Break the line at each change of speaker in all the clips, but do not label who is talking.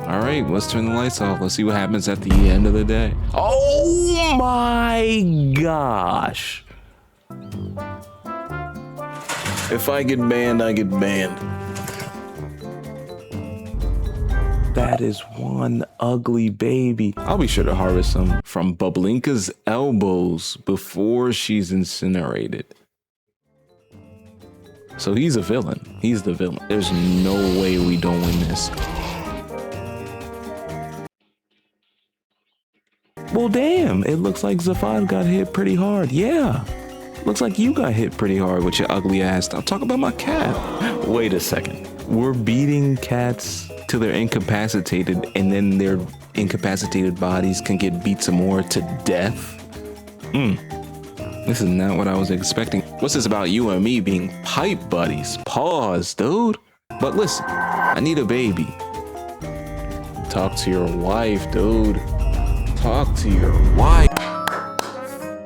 All right, let's turn the lights off. Let's see what happens at the end of the day. Oh my gosh. If I get banned, I get banned. That is one ugly baby. I'll be sure to harvest some from Bublinka's elbows before she's incinerated. So he's a villain. He's the villain. There's no way we don't win this. Well, damn, it looks like Zafad got hit pretty hard. Yeah, looks like you got hit pretty hard with your ugly ass. Stop talking about my cat. Wait a second. We're beating cats till they're incapacitated, and then their incapacitated bodies can get beat some more to death? This is not what I was expecting. What's this about you and me being pipe buddies? Pause, dude. But listen, I need a baby. Talk to your wife, dude. Talk to your wife.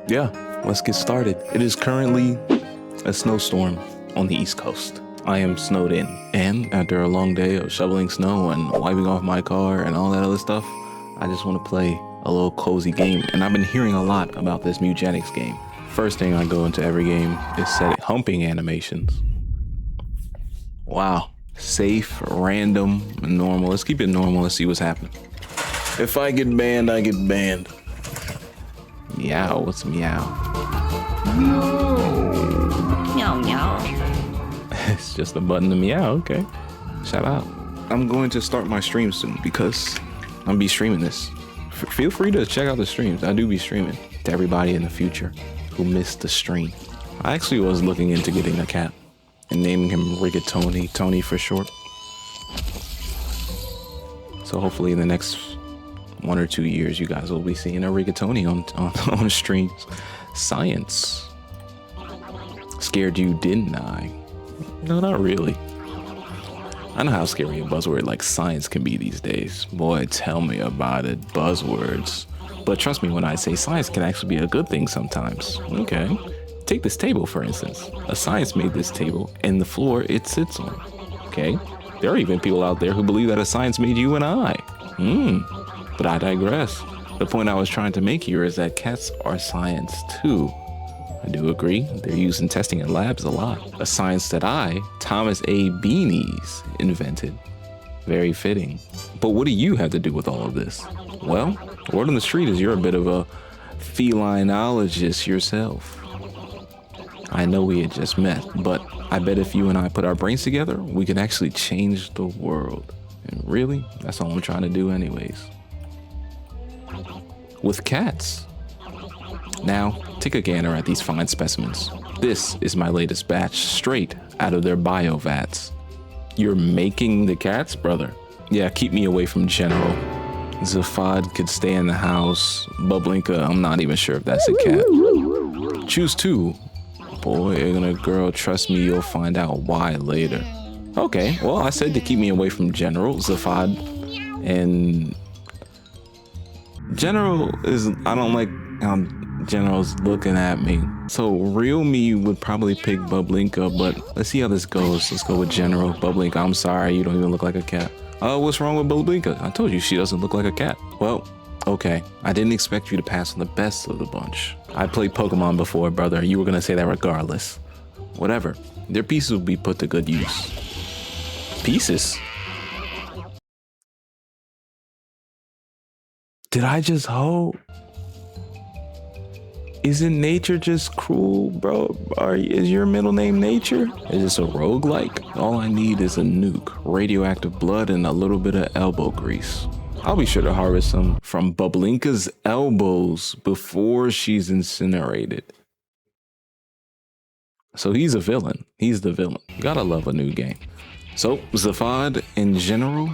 Yeah, let's get started. It is currently a snowstorm on the East Coast. I am snowed in, and after a long day of shoveling snow and wiping off my car and all that other stuff, I just want to play a little cozy game. And I've been hearing a lot about this Mewgenics game. First thing I go into every game is set humping animations. Wow. Safe, random, and normal. Let's keep it normal. Let's see what's happening. If I get banned, I get banned. Meow, what's meow?
Meow, meow.
It's just a button to meow, okay. Shout out. I'm going to start my stream soon because I'm gonna be streaming this. Feel free to check out the streams. I do be streaming to everybody in the future who missed the stream. I actually was looking into getting a cat and naming him Rigatoni, Tony for short. So hopefully in the next 1 or 2 years, you guys will be seeing a Rigatoni on streams. Science. Scared you, didn't I? No, not really. I know how scary a buzzword like science can be these days. Boy, tell me about it, buzzwords. But trust me when I say science can actually be a good thing sometimes. Okay. Take this table, for instance. A science made this table, and the floor it sits on. Okay. There are even people out there who believe that a science made you and I. But I digress. The point I was trying to make here is that cats are science too. I do agree, they're used in testing in labs a lot. A science that I, Thomas A. Beanies, invented. Very fitting. But what do you have to do with all of this? Well, word on the street is you're a bit of a felinologist yourself. I know we had just met, but I bet if you and I put our brains together, we could actually change the world. And really, that's all I'm trying to do anyways. With cats. Now, take a gander at these fine specimens. This is my latest batch, straight out of their bio vats. You're making the cats, brother? Yeah, keep me away from General. Zafad could stay in the house. Bublinka, I'm not even sure if that's a cat. Choose two. Boy and a girl, trust me, you'll find out why later. Okay, well, I said to keep me away from General, Zafad, and General is, I don't like how General's looking at me. So real me would probably pick Bublinka, but let's see how this goes. Let's go with General. Bublinka, I'm sorry, you don't even look like a cat. Oh, what's wrong with Bublinka? I told you she doesn't look like a cat. Well, okay, I didn't expect you to pass on the best of the bunch. I played Pokemon before, brother. You were gonna say that regardless. Whatever, their pieces will be put to good use. Pieces? Did I just hope? Isn't nature just cruel, bro? Is your middle name Nature? Is this a roguelike? All I need is a nuke, radioactive blood, and a little bit of elbow grease. I'll be sure to harvest some from Bublinka's elbows before she's incinerated. So he's a villain. He's the villain. Gotta love a new game. So, Zafad, in general,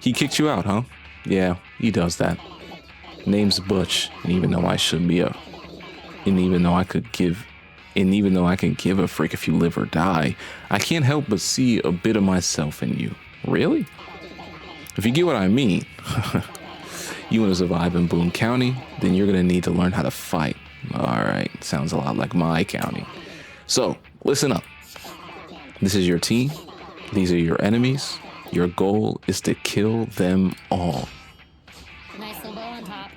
he kicked you out, huh? Yeah, he does that. Name's Butch, and even though I should be a... And even though I can give a frick if you live or die, I can't help but see a bit of myself in you. Really? If you get what I mean, you want to survive in Boone County, then you're going to need to learn how to fight. All right, sounds a lot like my county. So, listen up. This is your team. These are your enemies. Your goal is to kill them all.
Nice little bow on top.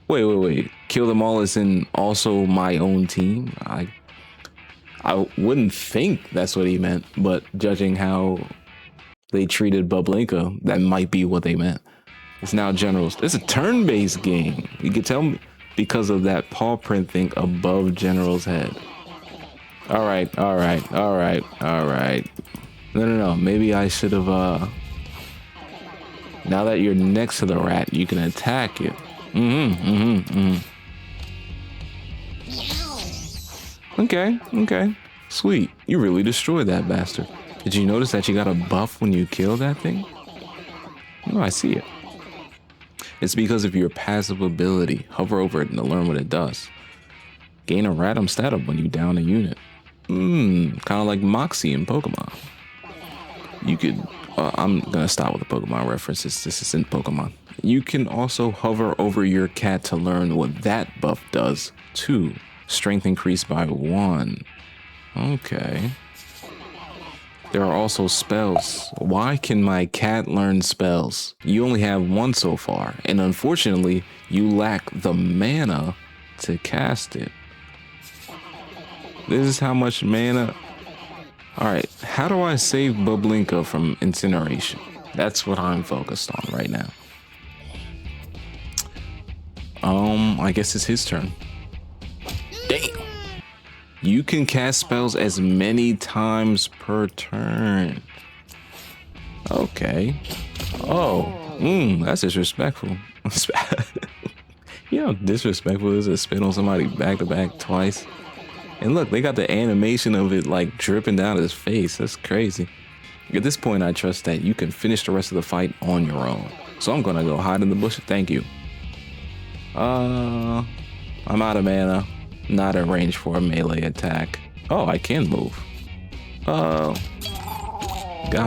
Wait. Kill them all as in also my own team? I wouldn't think that's what he meant, but judging how they treated Bublinka, that might be what they meant. It's now generals. It's a turn-based game. You can tell me because of that paw print thing above general's head. All right. No. Maybe I should have, now that you're next to the rat, you can attack it. Okay. Sweet. You really destroyed that bastard. Did you notice that you got a buff when you killed that thing? Oh, I see it. It's because of your passive ability. Hover over it to learn what it does. Gain a random stat up when you down a unit. Kind of like Moxie in Pokemon. You could, I'm gonna stop with the Pokemon references. This isn't Pokemon. You can also hover over your cat to learn what that buff does too. Strength increased by 1. Okay. There are also spells. Why can my cat learn spells? You only have 1 so far, and unfortunately, you lack the mana to cast it. This is how much mana. Alright, how do I save Bublinka from incineration? That's what I'm focused on right now. I guess it's his turn. Damn! You can cast spells as many times per turn. Okay. Oh, that's disrespectful. You know how disrespectful it is to spit on somebody back to back twice? And look, they got the animation of it like dripping down his face. That's crazy. At this point, I trust that you can finish the rest of the fight on your own. So I'm gonna go hide in the bush. Thank you. I'm out of mana. Not in range for a melee attack. Oh, I can move. Got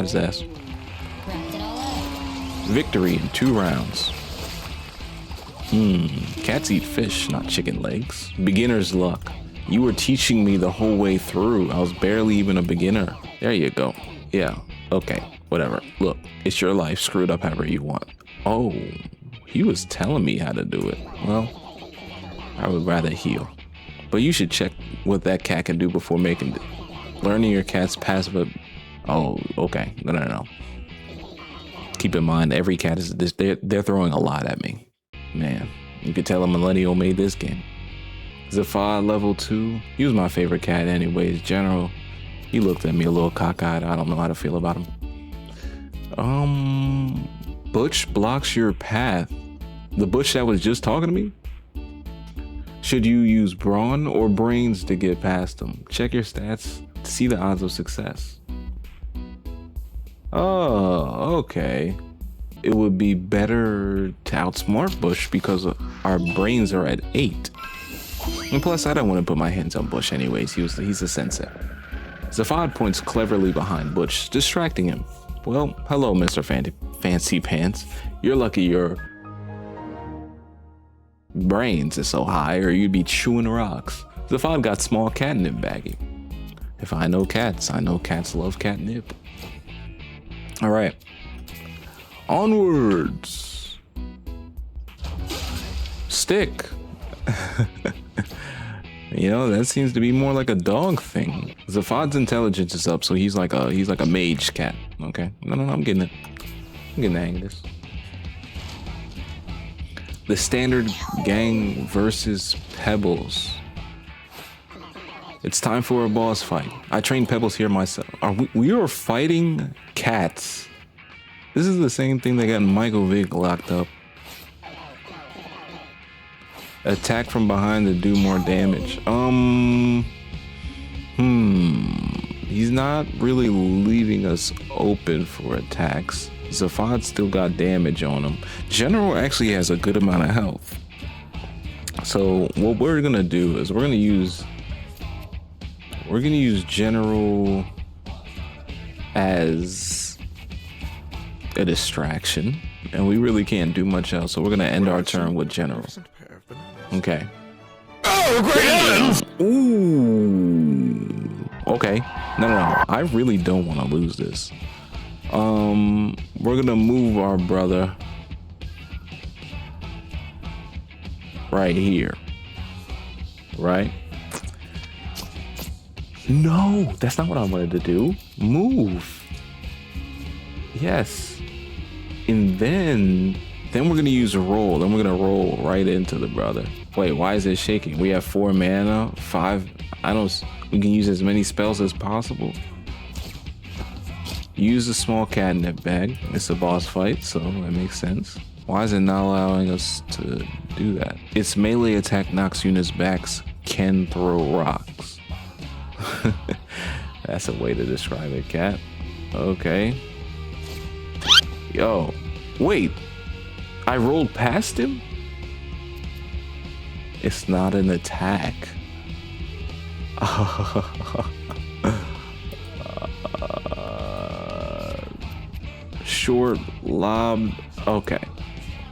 his ass. Victory in 2 rounds. Cats eat fish, not chicken legs. Beginner's luck. You were teaching me the whole way through. I was barely even a beginner. There you go. Yeah, okay, whatever. Look, it's your life. Screw it up however you want. Oh, he was telling me how to do it. Well, I would rather heal. But you should check what that cat can do before making it. Learning your cat's passive. Oh, okay. No. Keep in mind, every cat is this. They're throwing a lot at me. Man, you could tell a millennial made this game. Zafar level 2. He was my favorite cat anyways. General, he looked at me a little cockeyed. I don't know how to feel about him. Butch blocks your path. The Butch that was just talking to me? Should you use brawn or brains to get past him? Check your stats to see the odds of success. Oh, okay. It would be better to outsmart Bush because our brains are at 8. And plus, I don't want to put my hands on Bush anyways. He's a sensei. Zafad points cleverly behind Butch, distracting him. Well, hello, Mr. Fancy Pants. You're lucky your brains is so high or you'd be chewing rocks. Zafad got small catnip baggie. If I know cats love catnip. All right. Onwards. Stick. You know, that seems to be more like a dog thing. Zafad's intelligence is up, so he's like a mage cat. Okay. No, I'm getting it. I'm getting the hang of this. The standard gang versus Pebbles. It's time for a boss fight. I trained Pebbles here myself. We are fighting cats. This is the same thing that got Michael Vick locked up. Attack from behind to do more damage. He's not really leaving us open for attacks. Zafad still got damage on him. General actually has a good amount of health. So what we're gonna do is we're gonna use General as a distraction, and we really can't do much else. So we're gonna end our turn with General. Okay. Oh, great heavens! Ooh. Okay. No. I really don't want to lose this. We're gonna move our brother right here. Right? No, that's not what I wanted to do. Move. Yes. And then we're gonna use a roll. Then we're gonna roll right into the brother. Wait, why is it shaking? We have 4 mana, 5. We can use as many spells as possible. Use a small catnip bag. It's a boss fight, so that makes sense. Why is it not allowing us to do that? Its melee attack knocks units back, can throw rocks. That's a way to describe it, cat. Okay. Yo, wait. I rolled past him? It's not an attack. Short lob. Okay.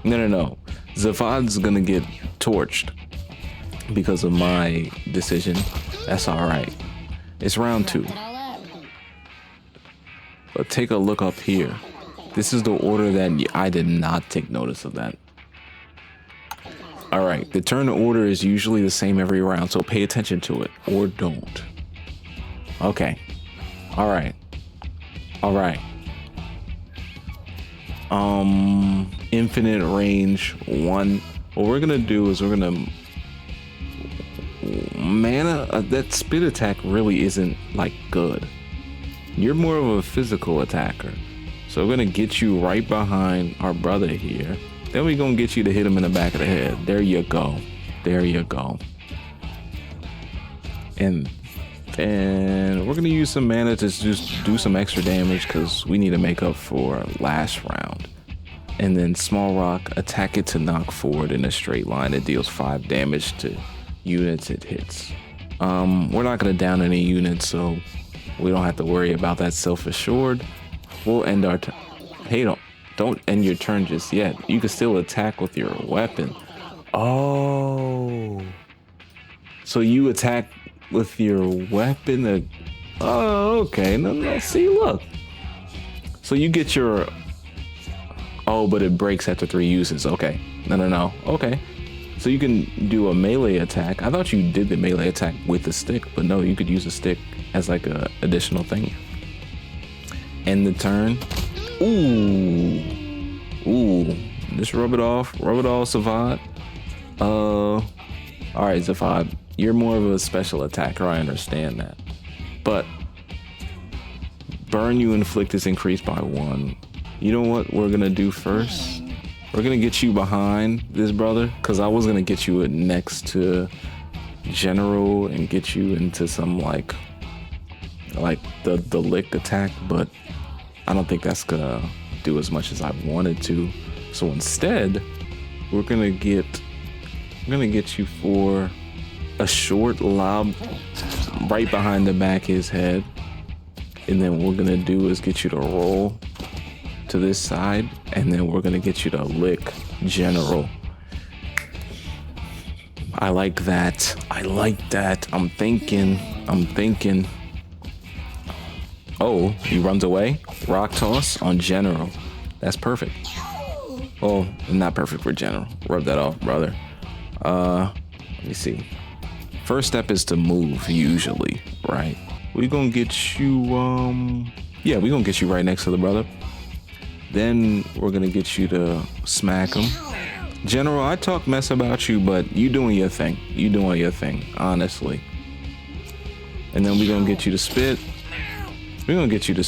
No. Zavad's gonna get torched because of my decision. That's all right. It's round 2.
Wrapped it all up.
But take a look up here. This is the order that I did not take notice of that. All right, the turn order is usually the same every round, so pay attention to it or don't. Okay. All right. Infinite range 1. What we're gonna do is we're gonna mana. That spit attack really isn't like good. You're more of a physical attacker, so we're gonna get you right behind our brother here. Then we're gonna get you to hit him in the back of the head. There you go. And then we're gonna use some mana to just do some extra damage because we need to make up for last round. And then small rock, attack it to knock forward in a straight line. It deals 5 damage to units it hits. We're not gonna down any units, so we don't have to worry about that self-assured. We'll end our turn. Hey, don't end your turn just yet. You can still attack with your weapon. Oh, so you attack with your weapon. Oh, okay. No. See, look. So you get your. Oh, but it breaks after 3 uses. Okay. No. Okay. So you can do a melee attack. I thought you did the melee attack with the stick, but no, you could use a stick as like a additional thing. End the turn. Ooh. Just rub it off, Zavad. All right, Zavad. You're more of a special attacker. I understand that, but burn you inflict is increased by 1. You know what we're gonna do first? We're gonna get you behind this brother, because I was gonna get you next to general and get you into some like the lick attack, but I don't think that's gonna do as much as I wanted to. So instead, we're gonna get you for a short lob right behind the back of his head, and then what we're gonna do is get you to roll to this side, and then we're gonna get you to lick general. I like that. I'm thinking. Oh, he runs away. Rock toss on general. That's perfect. Oh, not perfect for general. Rub that off, brother. Let me see. First step is to move, usually, right? We're gonna get you, we're gonna get you right next to the brother. Then we're gonna get you to smack him. General, I talk mess about you, but you doing your thing. Honestly. And then we're gonna get you to spit. We're gonna get you to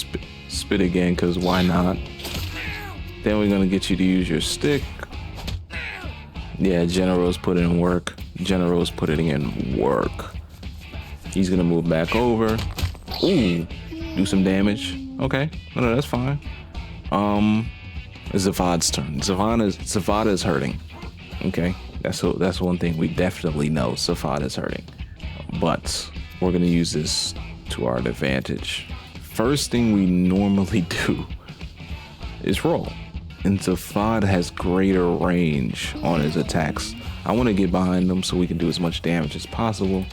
spit again, because why not? Then we're gonna get you to use your stick. Yeah, General's putting in work. He's gonna move back over. Ooh, do some damage. Okay, no, that's fine. Zavad's turn. Zavad is hurting. Okay, that's one thing we definitely know. Zavad is hurting, but we're gonna use this to our advantage. First thing we normally do is roll, and Zavad has greater range on his attacks. I want to get behind him so we can do as much damage as possible.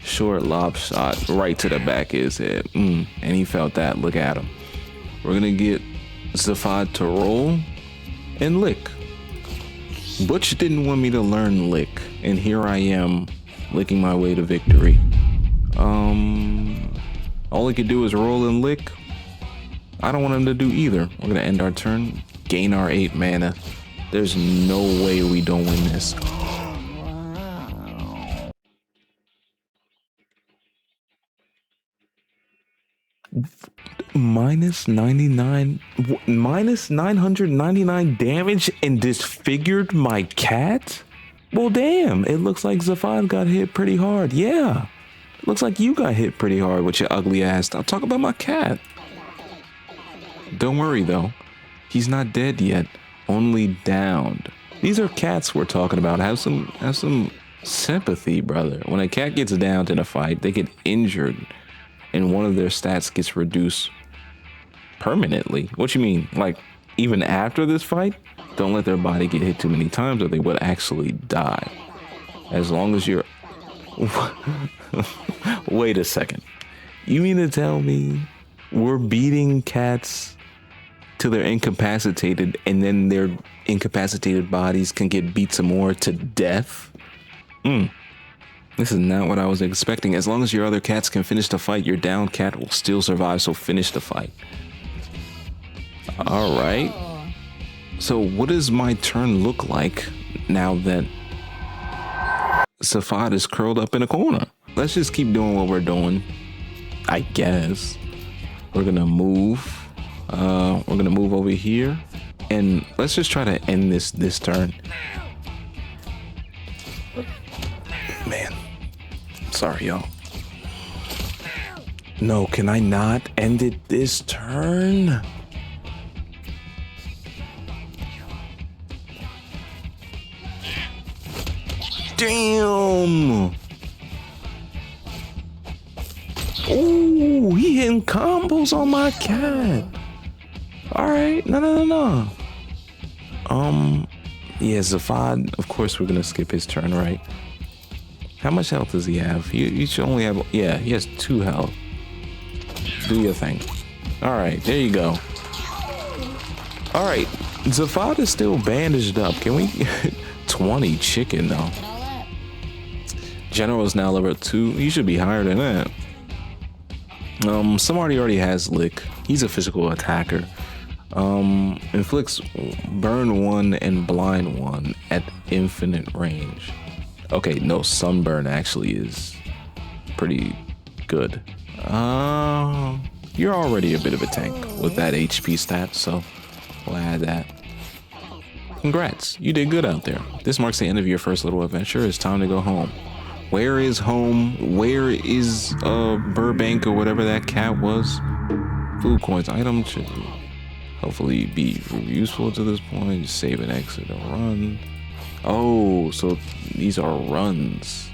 Short lob shot right to the back of his head, and he felt that. Look at him. We're gonna get Zafad to roll and lick. Butch didn't want me to learn lick, and here I am licking my way to victory. All he could do is roll and lick. I don't want him to do either. We're gonna end our turn, gain our 8 mana. There's no way we don't win this. Minus 99, minus 999 damage and disfigured my cat? Well, damn, it looks like Zafad got hit pretty hard. Yeah, looks like you got hit pretty hard with your ugly ass. I'll talk about my cat. Don't worry though, he's not dead yet, only downed. These are cats we're talking about. Have some sympathy, brother. When a cat gets downed in a fight, they get injured and one of their stats gets reduced permanently. What you mean? Like, even after this fight? Don't let their body get hit too many times or they would actually die. As long as you're... Wait a second. You mean to tell me we're beating cats till they're incapacitated and then their incapacitated bodies can get beat some more to death? This is not what I was expecting. As long as your other cats can finish the fight, your down cat will still survive, so finish the fight. All right. So what does my turn look like now that Zafad is curled up in a corner? Let's just keep doing what we're doing, I guess. We're gonna move. We're gonna move over here, and let's just try to end this turn. Man, sorry, y'all. No, can I not end it this turn? Damn! Ooh, he hitting combos on my cat. All right, no. Yeah, Zafad, of course we're gonna skip his turn, right? How much health does he have? He should only have, yeah, he has 2 health. Do your thing. All right, there you go. All right, Zafad is still bandaged up. Can we, 20 chicken though. General is now level 2. He should be higher than that. Somebody already has lick. He's a physical attacker. Inflicts burn 1 and blind 1 at infinite range. Okay, no, sunburn actually is pretty good. You're already a bit of a tank with that HP stat, so we'll add that. Congrats, you did good out there. This marks the end of your first little adventure. It's time to go home. Where is home? Where is Burbank or whatever that cat was? Food coins item should hopefully be useful to this point. Save and exit or run. Oh, so these are runs.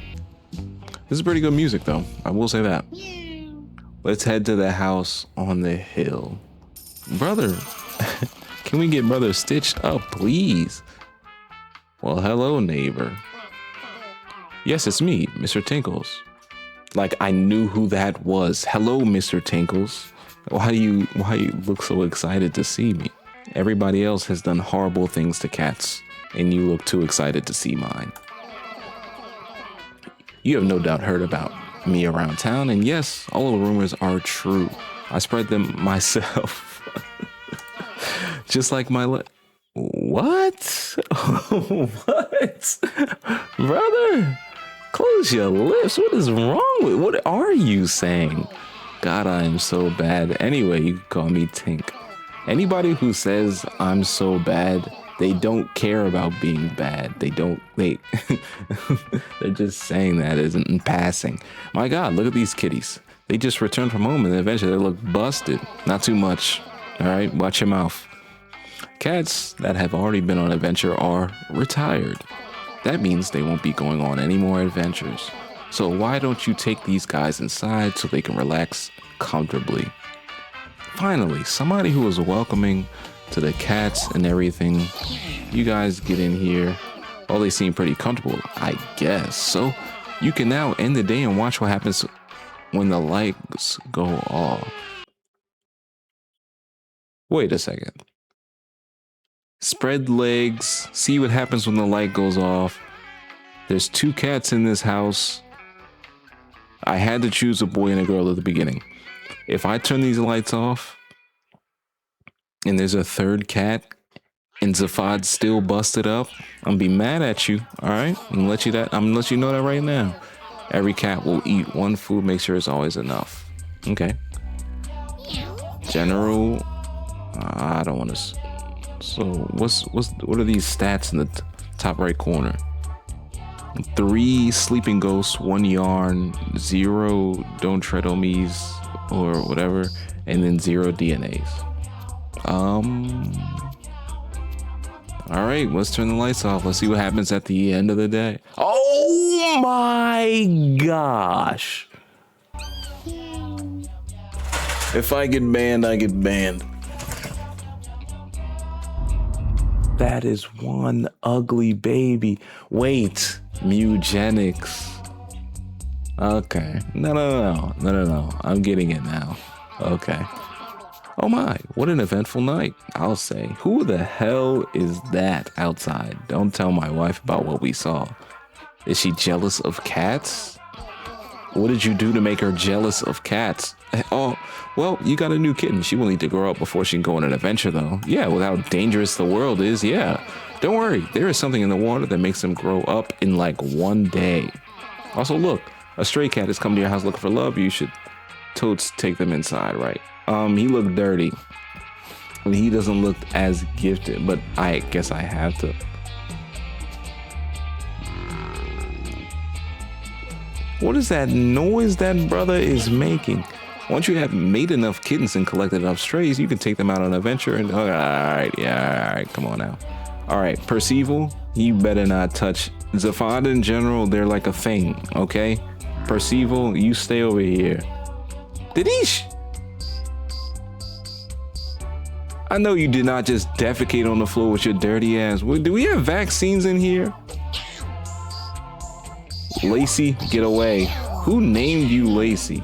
This is pretty good music though, I will say that. Let's head to the house on the hill. Brother, can we get brother stitched up, please? Well, hello, neighbor. Yes, it's me, Mr. Tinkles. Like, I knew who that was. Hello, Mr. Tinkles. Why you look so excited to see me? Everybody else has done horrible things to cats, and you look too excited to see mine. You have no doubt heard about me around town, and yes, all the rumors are true. I spread them myself. Just like my what? What? Brother? Close your lips. What is wrong with? What are you saying? God, I am so bad. Anyway, you can call me Tink. Anybody who says I'm so bad, they don't care about being bad. They're just saying that as in passing. My God, look at these kitties. They just returned from home and eventually they look busted. Not too much. All right, watch your mouth. Cats that have already been on adventure are retired. That means they won't be going on any more adventures. So why don't you take these guys inside so they can relax comfortably? Finally, somebody who is welcoming to the cats and everything. You guys get in here. Oh, they seem pretty comfortable, I guess. So you can now end the day and watch what happens when the lights go off. Wait a second. Spread legs. See what happens when the light goes off. There's 2 cats in this house. I had to choose a boy and a girl at the beginning. If I turn these lights off and there's a 3rd cat and Zafad's still busted up, I'm gonna be mad at you. All right, I'm gonna let you know that right now. Every cat will eat 1 food. Make sure it's always enough. Okay. General. I don't want to. So what are these stats in the top right corner? 3 sleeping ghosts, 1 yarn, 0 don't tread on me's or whatever, and then 0 DNAs. All right, let's turn the lights off. Let's see what happens at the end of the day. Oh my gosh. If I get banned, I get banned. That is one ugly baby. Wait, Mewgenics. Okay. No. I'm getting it now. Okay. Oh my, what an eventful night, I'll say. Who the hell is that outside? Don't tell my wife about what we saw. Is she jealous of cats? What did you do to make her jealous of cats? Oh, well, you got a new kitten. She will need to grow up before she can go on an adventure, though. Yeah, with how dangerous the world is, yeah. Don't worry, there is something in the water that makes them grow up in like 1 day. Also, look, a stray cat has come to your house looking for love. You should totes take them inside, right? He looked dirty. And he doesn't look as gifted, but I guess I have to. What is that noise that brother is making? Once you have made enough kittens and collected enough strays, you can take them out on an adventure and, all right, come on now. All right, Percival, you better not touch. Zafad in general, they're like a thing, okay? Percival, you stay over here. Didish! I know you did not just defecate on the floor with your dirty ass. Do we have vaccines in here? Lacey, get away. Who named you Lacey?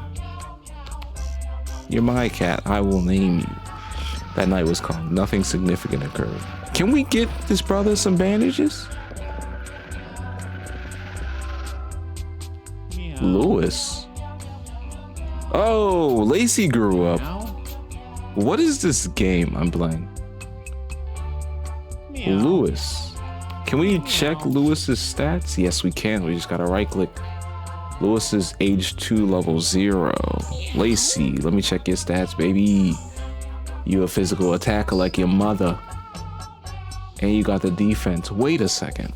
You're my cat. I will name you. That night was calm. Nothing significant occurred. Can we get this brother some bandages?
Meow.
Lewis. Oh, Lacey grew up.
Meow.
What is this game I'm playing?
Meow.
Lewis. Can we check Lewis's stats? Yes, we can. We just gotta right click. Lewis is age 2, level 0. Lacey, let me check your stats, baby. You a physical attacker like your mother. And you got the defense. Wait a second.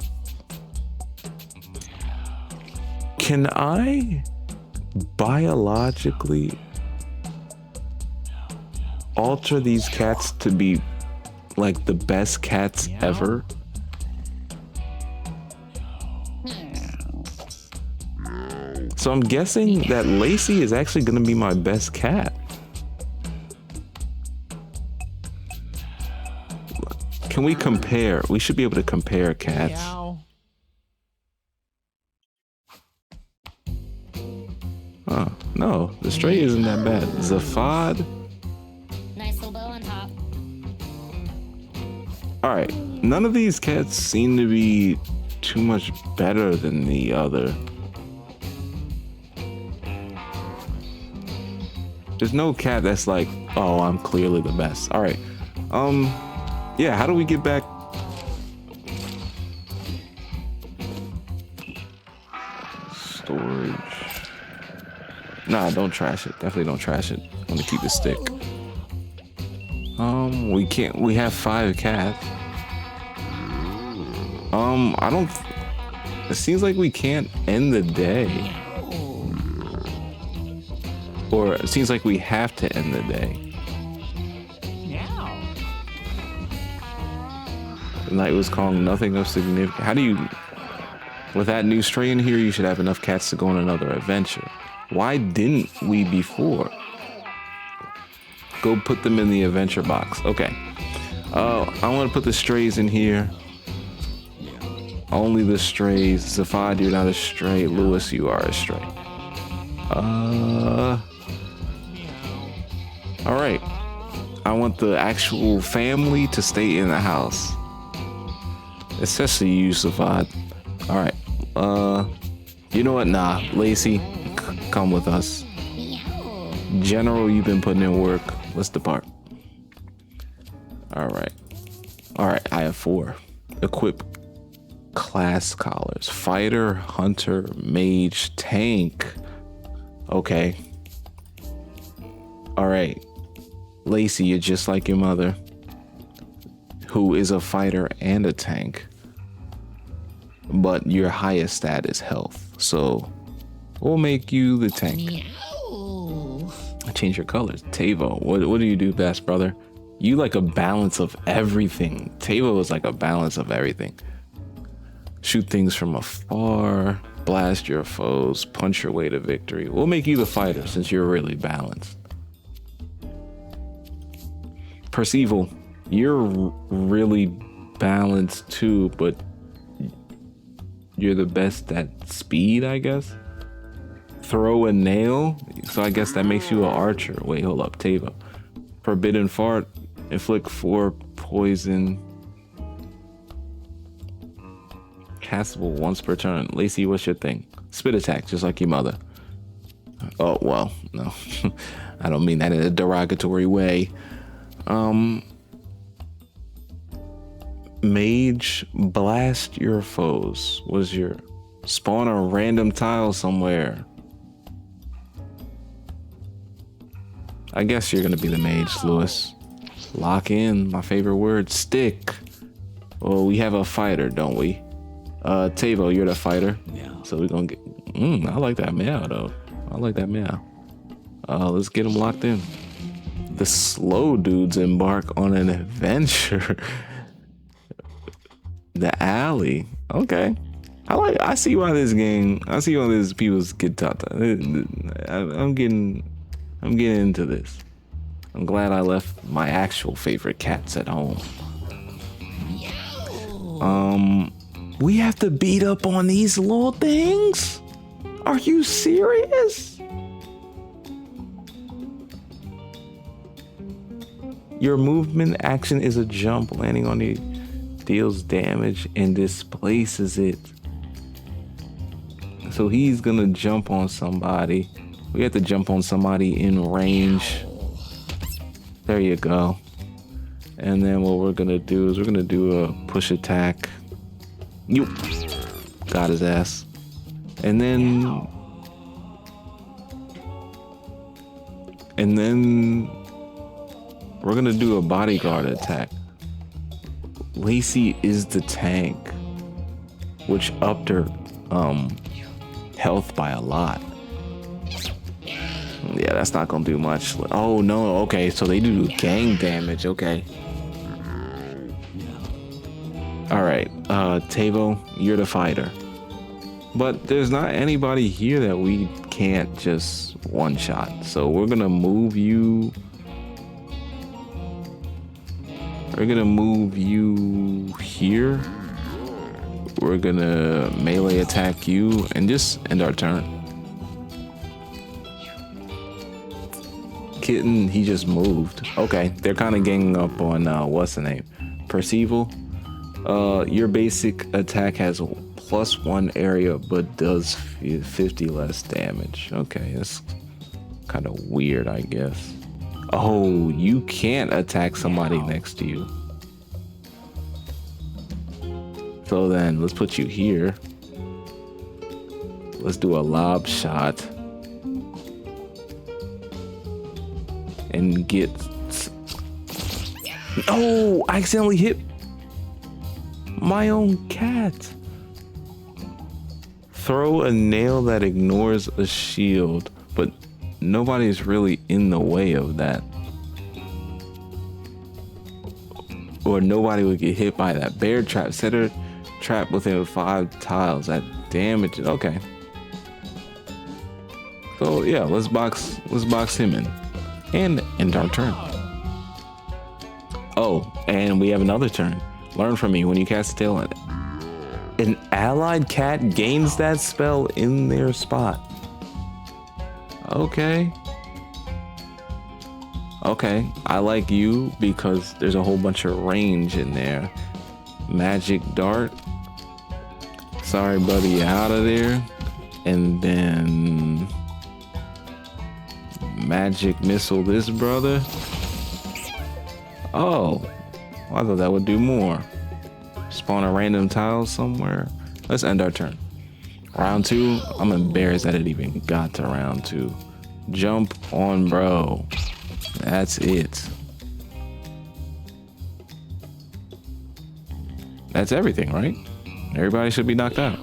Can I biologically alter these cats to be like the best cats ever? So I'm guessing that Lacey is actually gonna be my best cat. Can we compare? We should be able to compare cats.
Meow.
Huh, no, the stray isn't that bad. Zafad.
Nice little bow on top.
All right, none of these cats seem to be too much better than the other. There's no cat that's like, oh, I'm clearly the best. All right, yeah, how do we get back? Storage. Nah, don't trash it. Definitely don't trash it. I'm gonna keep the stick. We can't. We have 5 cats. I don't. It seems like we can't end the day. Or it seems like we have to end the day.
Meow.
The night was calm, nothing of significance. How do you, with that new stray in here, you should have enough cats to go on another adventure. Why didn't we before? Go put them in the adventure box. Okay. I want to put the strays in here. Only the strays. Zafad, you're not a stray. Lewis, you are a stray. All right. I want the actual family to stay in the house. Especially you, Savad. Alright. You know what? Nah, Lacey, come with us.
Meow.
General, you've been putting in work. Let's depart. Alright. Alright, I have 4. Equip class collars. Fighter, hunter, mage, tank. Okay. Alright. Lacey, you're just like your mother, who is a fighter and a tank. But your highest stat is health. So we'll make you the tank.
Meow.
Change your colors. Tavo, what do you do best, brother? You like a balance of everything. Tavo is like a balance of everything. Shoot things from afar, blast your foes, punch your way to victory. We'll make you the fighter since you're really balanced. Percival, you're really balanced too, but you're the best at speed, I guess. Throw a nail, so I guess that makes you an archer. Wait, hold up, Tava. Forbidden fart, inflict 4 poison. Castable once per turn. Lacey, what's your thing? Spit attack, just like your mother. Oh, well, no. I don't mean that in a derogatory way. Mage, blast your foes. Was your spawn a random tile somewhere? I guess you're gonna be the mage, Lewis. Lock in, my favorite word, stick. Well, we have a fighter, don't we? Tavo, you're the fighter. Yeah. So we're gonna get. I like that meow though. I like that meow. Let's get them locked in. The slow dudes embark on an adventure. The alley. Okay. I see why this game. I see why these people get taught. I'm getting into this. I'm glad I left my actual favorite cats at home. We have to beat up on these little things? Are you serious? Your movement action is a jump. Landing on the deals damage and displaces it. So he's gonna jump on somebody. We have to jump on somebody in range. There you go. And then what we're gonna do is we're gonna do a push attack. You got his ass. And then we're gonna do a bodyguard attack. Lacey is the tank, which upped her health by a lot. Yeah, that's not gonna do much. Oh no, okay, so they do gang damage, okay. Alright, Tavo, you're the fighter. But there's not anybody here that we can't just one-shot. So we're gonna move you. We're gonna move you here. We're gonna melee attack you and just end our turn. Kitten, he just moved. Okay, they're kind of ganging up on what's the name? Percival. Your basic attack has a +1 area but does 50 less damage. Okay, that's kind of weird, I guess. Oh, you can't attack somebody next to you. So then let's put you here. Let's do a lob shot. And get... Oh, I accidentally hit my own cat. Throw a nail that ignores a shield, but nobody's really in the way of that. Or nobody would get hit by that bear trap. Set a trap within 5 tiles that damage it. Okay. So yeah, let's box him in. And end our turn. Oh, and we have another turn. Learn from me when you cast a tail on it. An allied cat gains that spell in their spot. Okay. Okay, I like you because there's a whole bunch of range in there. Magic dart. Sorry, buddy, you're out of there. And then magic missile this brother. Oh, I thought that would do more. Spawn a random tile somewhere. Let's end our turn. Round 2, I'm embarrassed that it even got to round 2. Jump on, bro. That's it. That's everything, right? Everybody should be knocked out.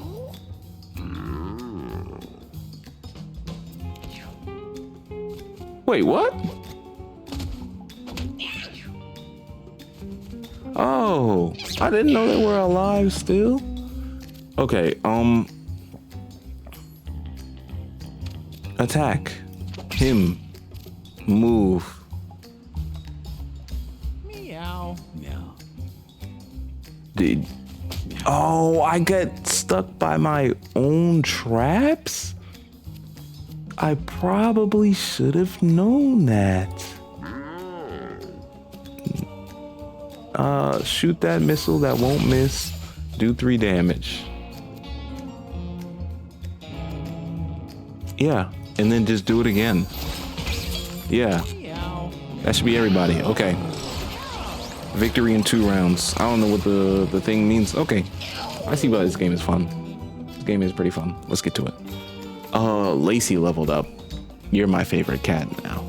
Wait, what? Oh, I didn't know they were alive still. Okay, attack him. Move.
Meow. Meow.
Did oh, I get stuck by my own traps? I probably should have known that. Shoot that missile that won't miss. Do 3 damage. Yeah, and then just do it again. Yeah, that should be everybody. Okay. Victory in 2 rounds. I don't know what the thing means. Okay, I see why this game is fun. This game is pretty fun. Let's get to it. Lacey leveled up. You're my favorite cat now.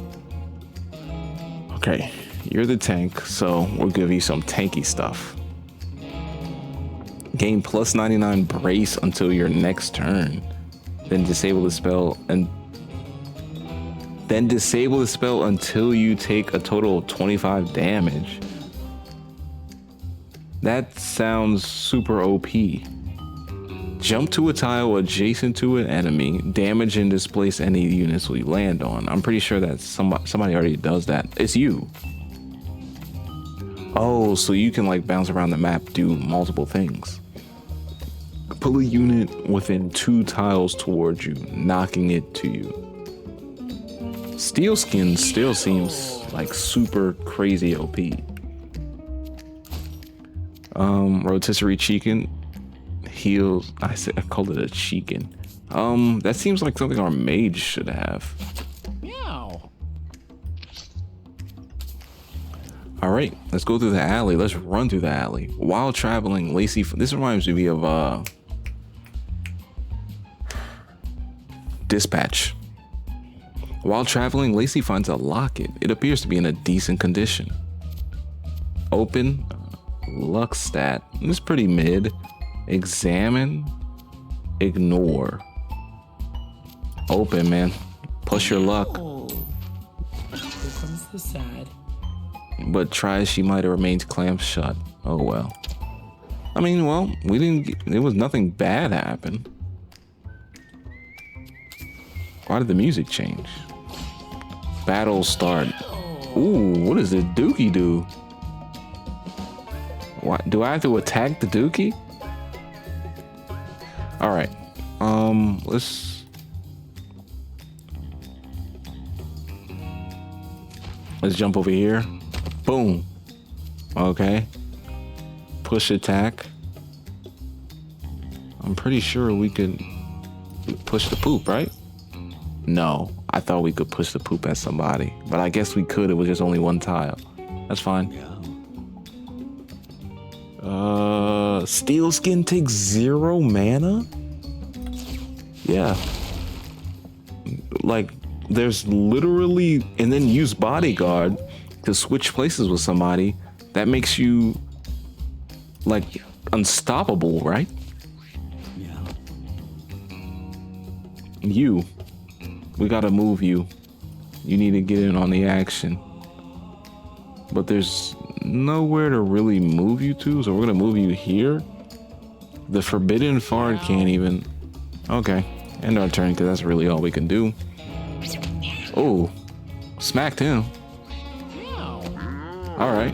Okay, you're the tank, so we'll give you some tanky stuff. Gain plus 99 brace until your next turn. Then disable the spell until you take a total of 25 damage. That sounds super OP. Jump to a tile adjacent to an enemy, damage and displace any units we land on. I'm pretty sure that somebody already does that. It's you. Oh, so you can like bounce around the map, do multiple things. Pull a unit within 2 tiles towards you, knocking it to you. Steel Skin still seems like super crazy OP. Rotisserie Chicken heals. I called it a chicken. That seems like something our mage should have.
Meow.
All right, let's go through the alley. Let's run through the alley while traveling. Lacey, this reminds me of Dispatch. While traveling, Lacey finds a locket. It appears to be in a decent condition. Open. Luck stat. It's pretty mid. Examine. Ignore. Open, man. Push your luck.
Oh. Here comes the sad.
But try as she might, it remains clamped shut. Oh well. I mean, well, there was nothing bad happen. Why did the music change? Battle start. Ooh, what does the dookie do? What, do I have to attack the dookie? All right. Let's jump over here. Boom. Okay. Push attack. I'm pretty sure we could push the poop, right? No, I thought we could push the poop at somebody, but I guess we could. It was just only 1 tile. That's fine. Steel Skin takes 0 mana? Yeah. Like, there's literally, and then use Bodyguard to switch places with somebody. That makes you, like, unstoppable, right?
Yeah.
You. We gotta move you. You need to get in on the action. But there's nowhere to really move you to, so we're gonna move you here. The Forbidden Fard can't even. Okay, end our turn because that's really all we can do. Oh, smacked him. All right.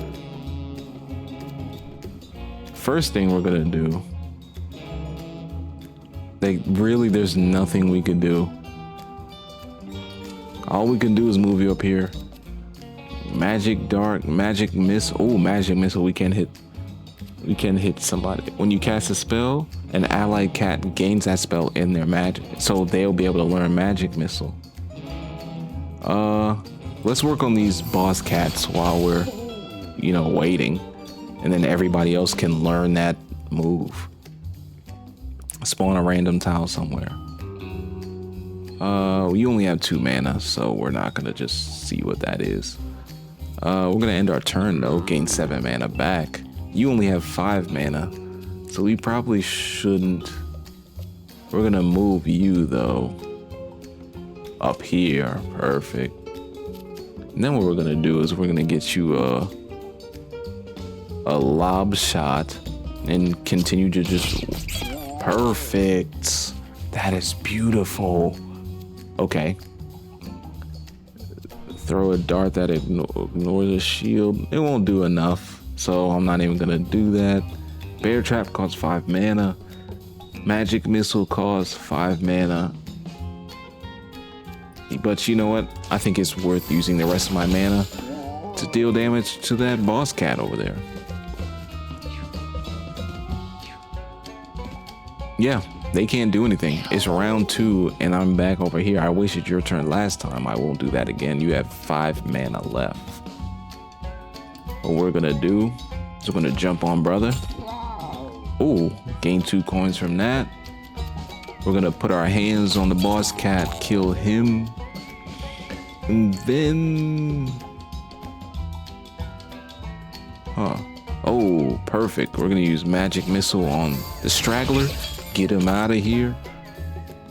First thing we're gonna do. There's nothing we can do. All we can do is move you up here. Magic Dark, Magic Missile. Oh, Magic Missile. We can hit somebody. When you cast a spell, an allied cat gains that spell in their magic, so they'll be able to learn Magic Missile. Let's work on these boss cats while we're, waiting, and then everybody else can learn that move. Spawn a random tile somewhere. We only have 2 mana, so we're not gonna just see what that is. We're gonna end our turn though, gain 7 mana back. You only have 5 mana, so we probably shouldn't. We're gonna move you though up here. Perfect. And then what we're gonna do is we're gonna get you a lob shot and continue to just. Perfect. That is beautiful. Okay. Throw a dart that ignores a shield. It won't do enough, so I'm not even gonna do that. Bear Trap costs 5 mana. Magic Missile costs 5 mana. But you know what? I think it's worth using the rest of my mana to deal damage to that boss cat over there. Yeah, they can't do anything. It's round 2 and I'm back over here. I wasted your turn last time. I won't do that again. You have 5 mana left. What we're gonna do is we're gonna jump on brother. Oh, gain 2 coins from that. We're gonna put our hands on the boss cat, kill him. And then... Oh, perfect. We're gonna use Magic Missile on the straggler. Get him out of here,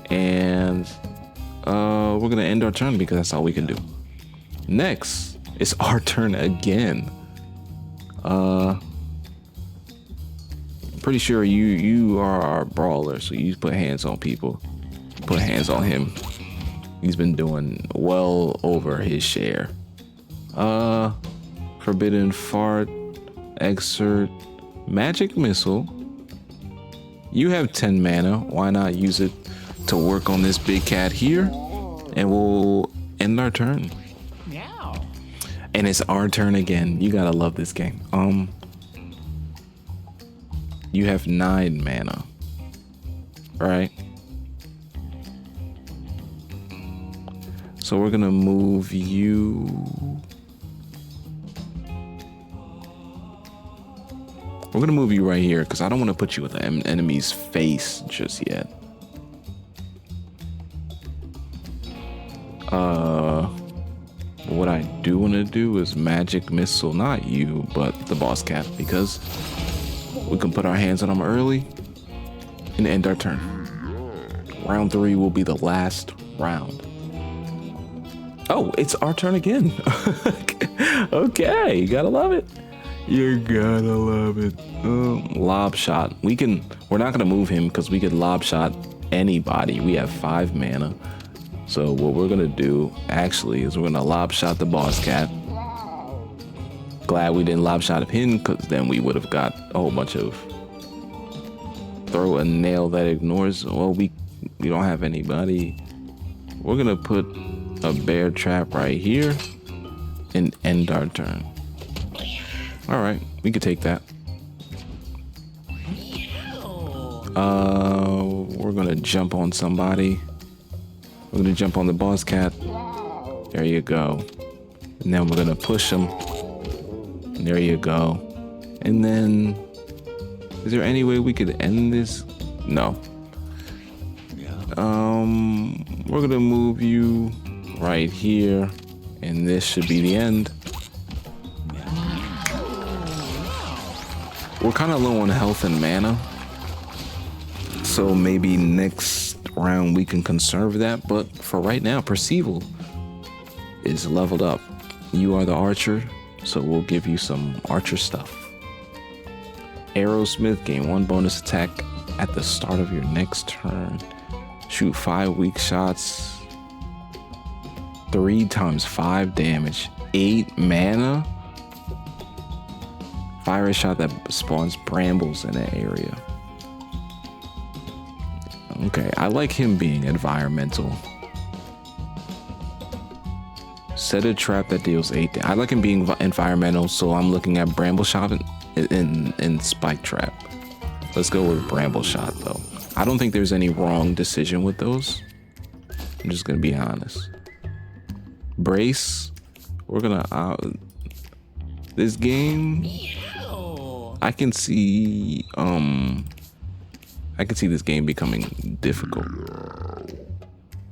and we're gonna end our turn because that's all we can do. Next, it's our turn again. Pretty sure you are our brawler, so you put hands on people. Put hands on him. He's been doing well over his share. Forbidden Fart, Exert, Magic Missile. You have 10 mana. Why not use it to work on this big cat here? And we'll end our turn.
Meow.
And it's our turn again. You gotta love this game. You have 9 mana. Right? So we're gonna move you. We're gonna move you right here because I don't want to put you with the enemy's face just yet. What I do want to do is Magic Missile, not you, but the boss cat, because we can put our hands on him early and end our turn. Round 3 will be the last round. Oh, it's our turn again. Okay, you gotta love it. You gotta love it. Lob shot. We're not gonna move him because we could lob shot anybody. We have 5 mana. So what we're gonna do actually is we're gonna lob shot the boss cat. Glad we didn't lob shot him because then we would have got a whole bunch of throw a nail that ignores. Well, we don't have anybody. We're gonna put a bear trap right here and end our turn. All right, we could take that. We're gonna jump on somebody. We're gonna jump on the boss cat. There you go. And then we're gonna push him. There you go. And then, is there any way we could end this? No. We're gonna move you right here, and this should be the end. We're kind of low on health and mana, so maybe next round we can conserve that, but for right now, Percival is leveled up. You are the archer, so we'll give you some archer stuff. Arrowsmith, gain 1 bonus attack at the start of your next turn. Shoot 5 weak shots. 3 times 5 damage. 8 mana. Fire a shot that spawns brambles in an area. Okay, I like him being environmental. Set a trap that deals 8 I like him being environmental, so I'm looking at Bramble Shot and Spike Trap. Let's go with Bramble Shot, though. I don't think there's any wrong decision with those. I'm just gonna be honest. Brace, we're gonna this game. I can see this game becoming difficult.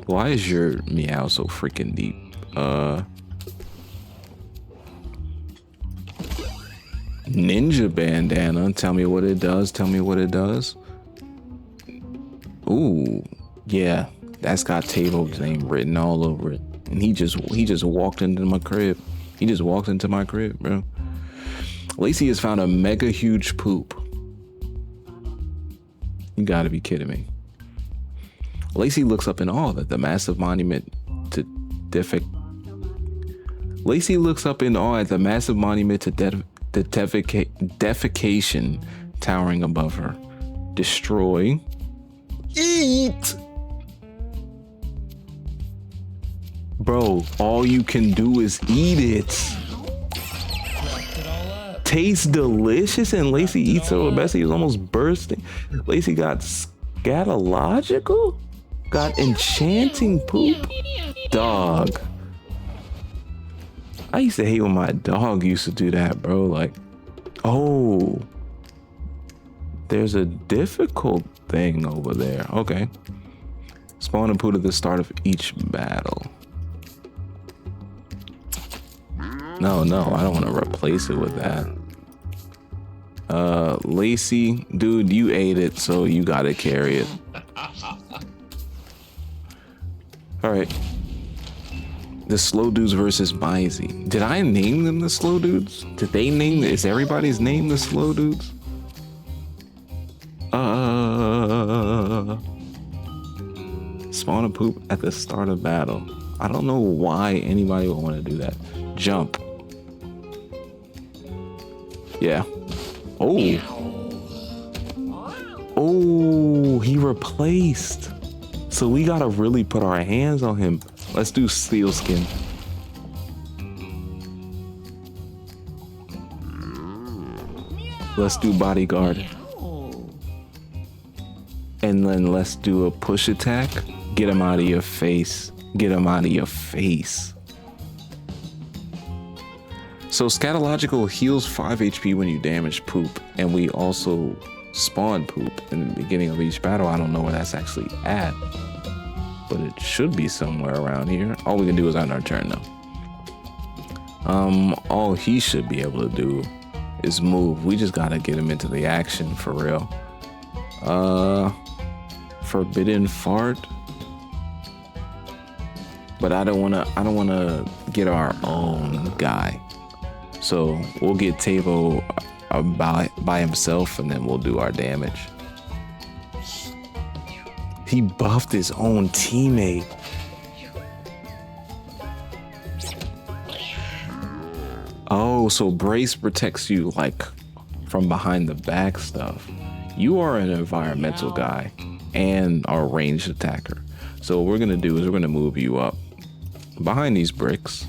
Why is your meow so freaking deep? Ninja bandana. Tell me what it does. Tell me what it does. Ooh, yeah, that's got Tavo's name written all over it. And he just walked into my crib. He just walked into my crib, bro. Lacey has found a mega huge poop. You gotta be kidding me. Lacey looks up in awe that the massive monument to Lacey looks up in awe at the massive monument to defecation towering above her. Destroy. Eat! Bro, all you can do is eat it. Tastes delicious, and Lacey eats so Bessie is almost bursting. Lacey got scatological? Got enchanting poop? Dog. I used to hate when my dog used to do that, bro. Like, oh, there's a difficult thing over there. Okay. Spawn and poop at the start of each battle. No, I don't want to replace it with that. Lacey, dude, you ate it, so you gotta carry it. All right. The slow dudes versus Mizey. Did I name them the slow dudes? Did they name? Is everybody's name the slow dudes? Spawn a poop at the start of battle. I don't know why anybody would want to do that. Jump. Yeah. Oh. Oh, he replaced. So we gotta really put our hands on him. Let's do Steel Skin. Let's do Bodyguard. And then let's do a push attack. Get him out of your face. Get him out of your face. So Scatological heals 5 HP when you damage poop. And we also spawn poop in the beginning of each battle. I don't know where that's actually at, but it should be somewhere around here. All we can do is on our turn though. All he should be able to do is move. We just gotta get him into the action for real. Forbidden Fart. But I don't wanna get our own guy. So we'll get Tavo by himself, and then we'll do our damage. He buffed his own teammate. Oh, so Brace protects you like from behind the back stuff. You are an environmental guy and our ranged attacker. So what we're gonna do is we're gonna move you up behind these bricks,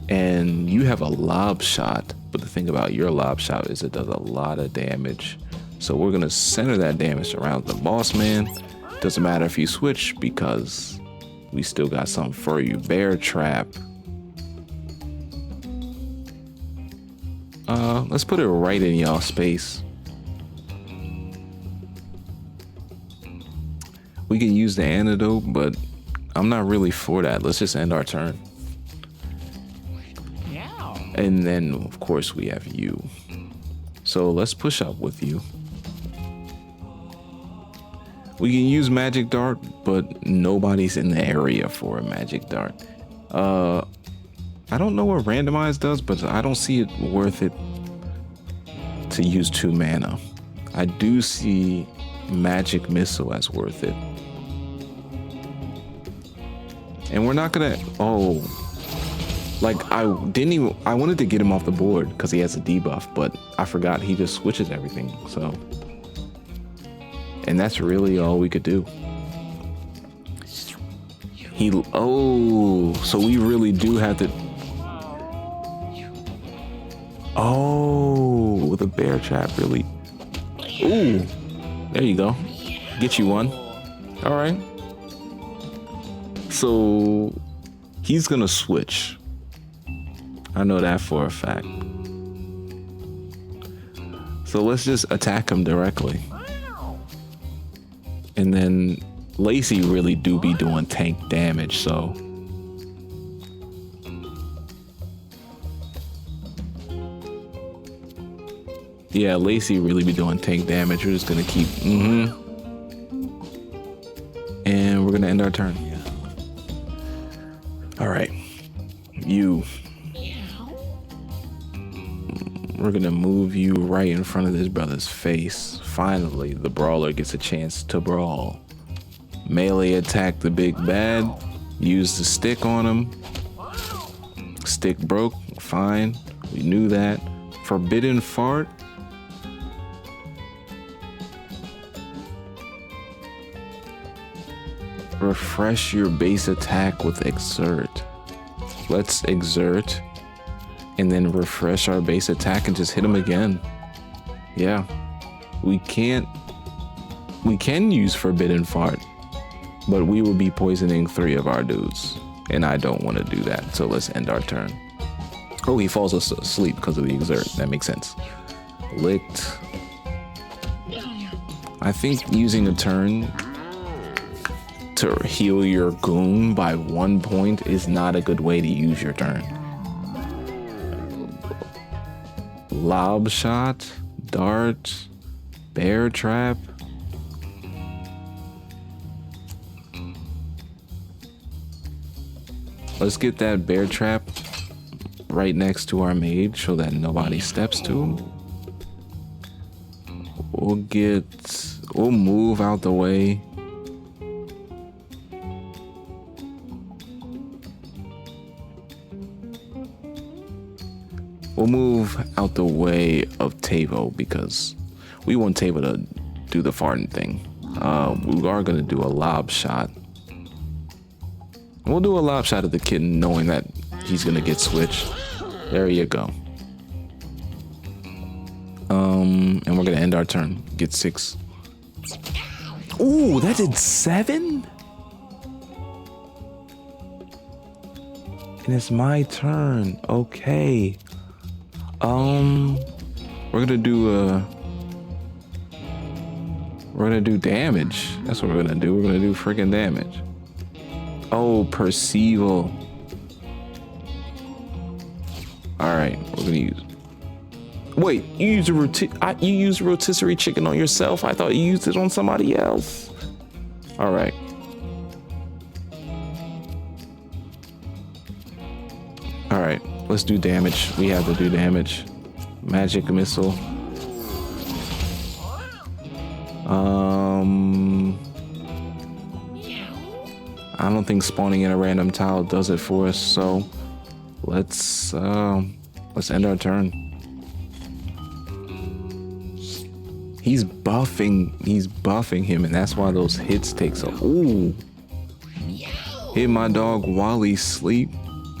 and you have a lob shot. But the thing about your lob shot is it does a lot of damage. So we're gonna center that damage around the boss man. Doesn't matter if you switch because we still got something for you. Bear trap. Let's put it right in y'all space. We can use the antidote, but I'm not really for that. Let's just end our turn. And then, of course, we have you. So let's push up with you. We can use Magic Dart, but nobody's in the area for a Magic Dart. I don't know what Randomize does, but I don't see it worth it to use 2 mana. I do see Magic Missile as worth it. And we're not gonna, like I wanted to get him off the board because he has a debuff, but I forgot he just switches everything, so. And that's really all we could do. Oh, so we really do have to. Oh, the bear trap really. Ooh, there you go. Get you one. All right. So he's gonna switch. I know that for a fact. So let's just attack him directly. And then Lacey really do be doing tank damage, so. Yeah, Lacey really be doing tank damage. We're just gonna keep, and we're gonna end our turn. All right, you. We're gonna move you right in front of this brother's face. Finally, the brawler gets a chance to brawl. Melee attack the big bad. Use the stick on him. Stick broke, fine. We knew that. Forbidden fart. Refresh your base attack with exert. Let's exert and then refresh our base attack and just hit him again. Yeah, we can use forbidden fart, but we will be poisoning 3 of our dudes, and I don't want to do that. So let's end our turn. Oh, he falls asleep because of the exert. That makes sense. Licked. I think using a turn to heal your goon by 1 point is not a good way to use your turn. Lob shot, dart, bear trap. Let's get that bear trap right next to our mage so that nobody steps to him. We'll move out the way. We'll move out the way of Tavo because we want Tavo to do the farting thing. We are going to do a lob shot. We'll do a lob shot at the kitten knowing that he's going to get switched. There you go. And we're going to end our turn. Get 6. Ooh, that did 7? And it's my turn. Okay. We're gonna do damage. That's what we're gonna do. We're gonna do freaking damage. Oh, Perceival. All right, we're gonna use. Wait, you used you used rotisserie chicken on yourself? I thought you used it on somebody else. All right. All right, let's do damage. We have to do damage. Magic missile. I don't think spawning in a random tile does it for us, so let's end our turn. He's buffing him, and that's why those hits take so. Ooh. Hit my dog while he's asleep.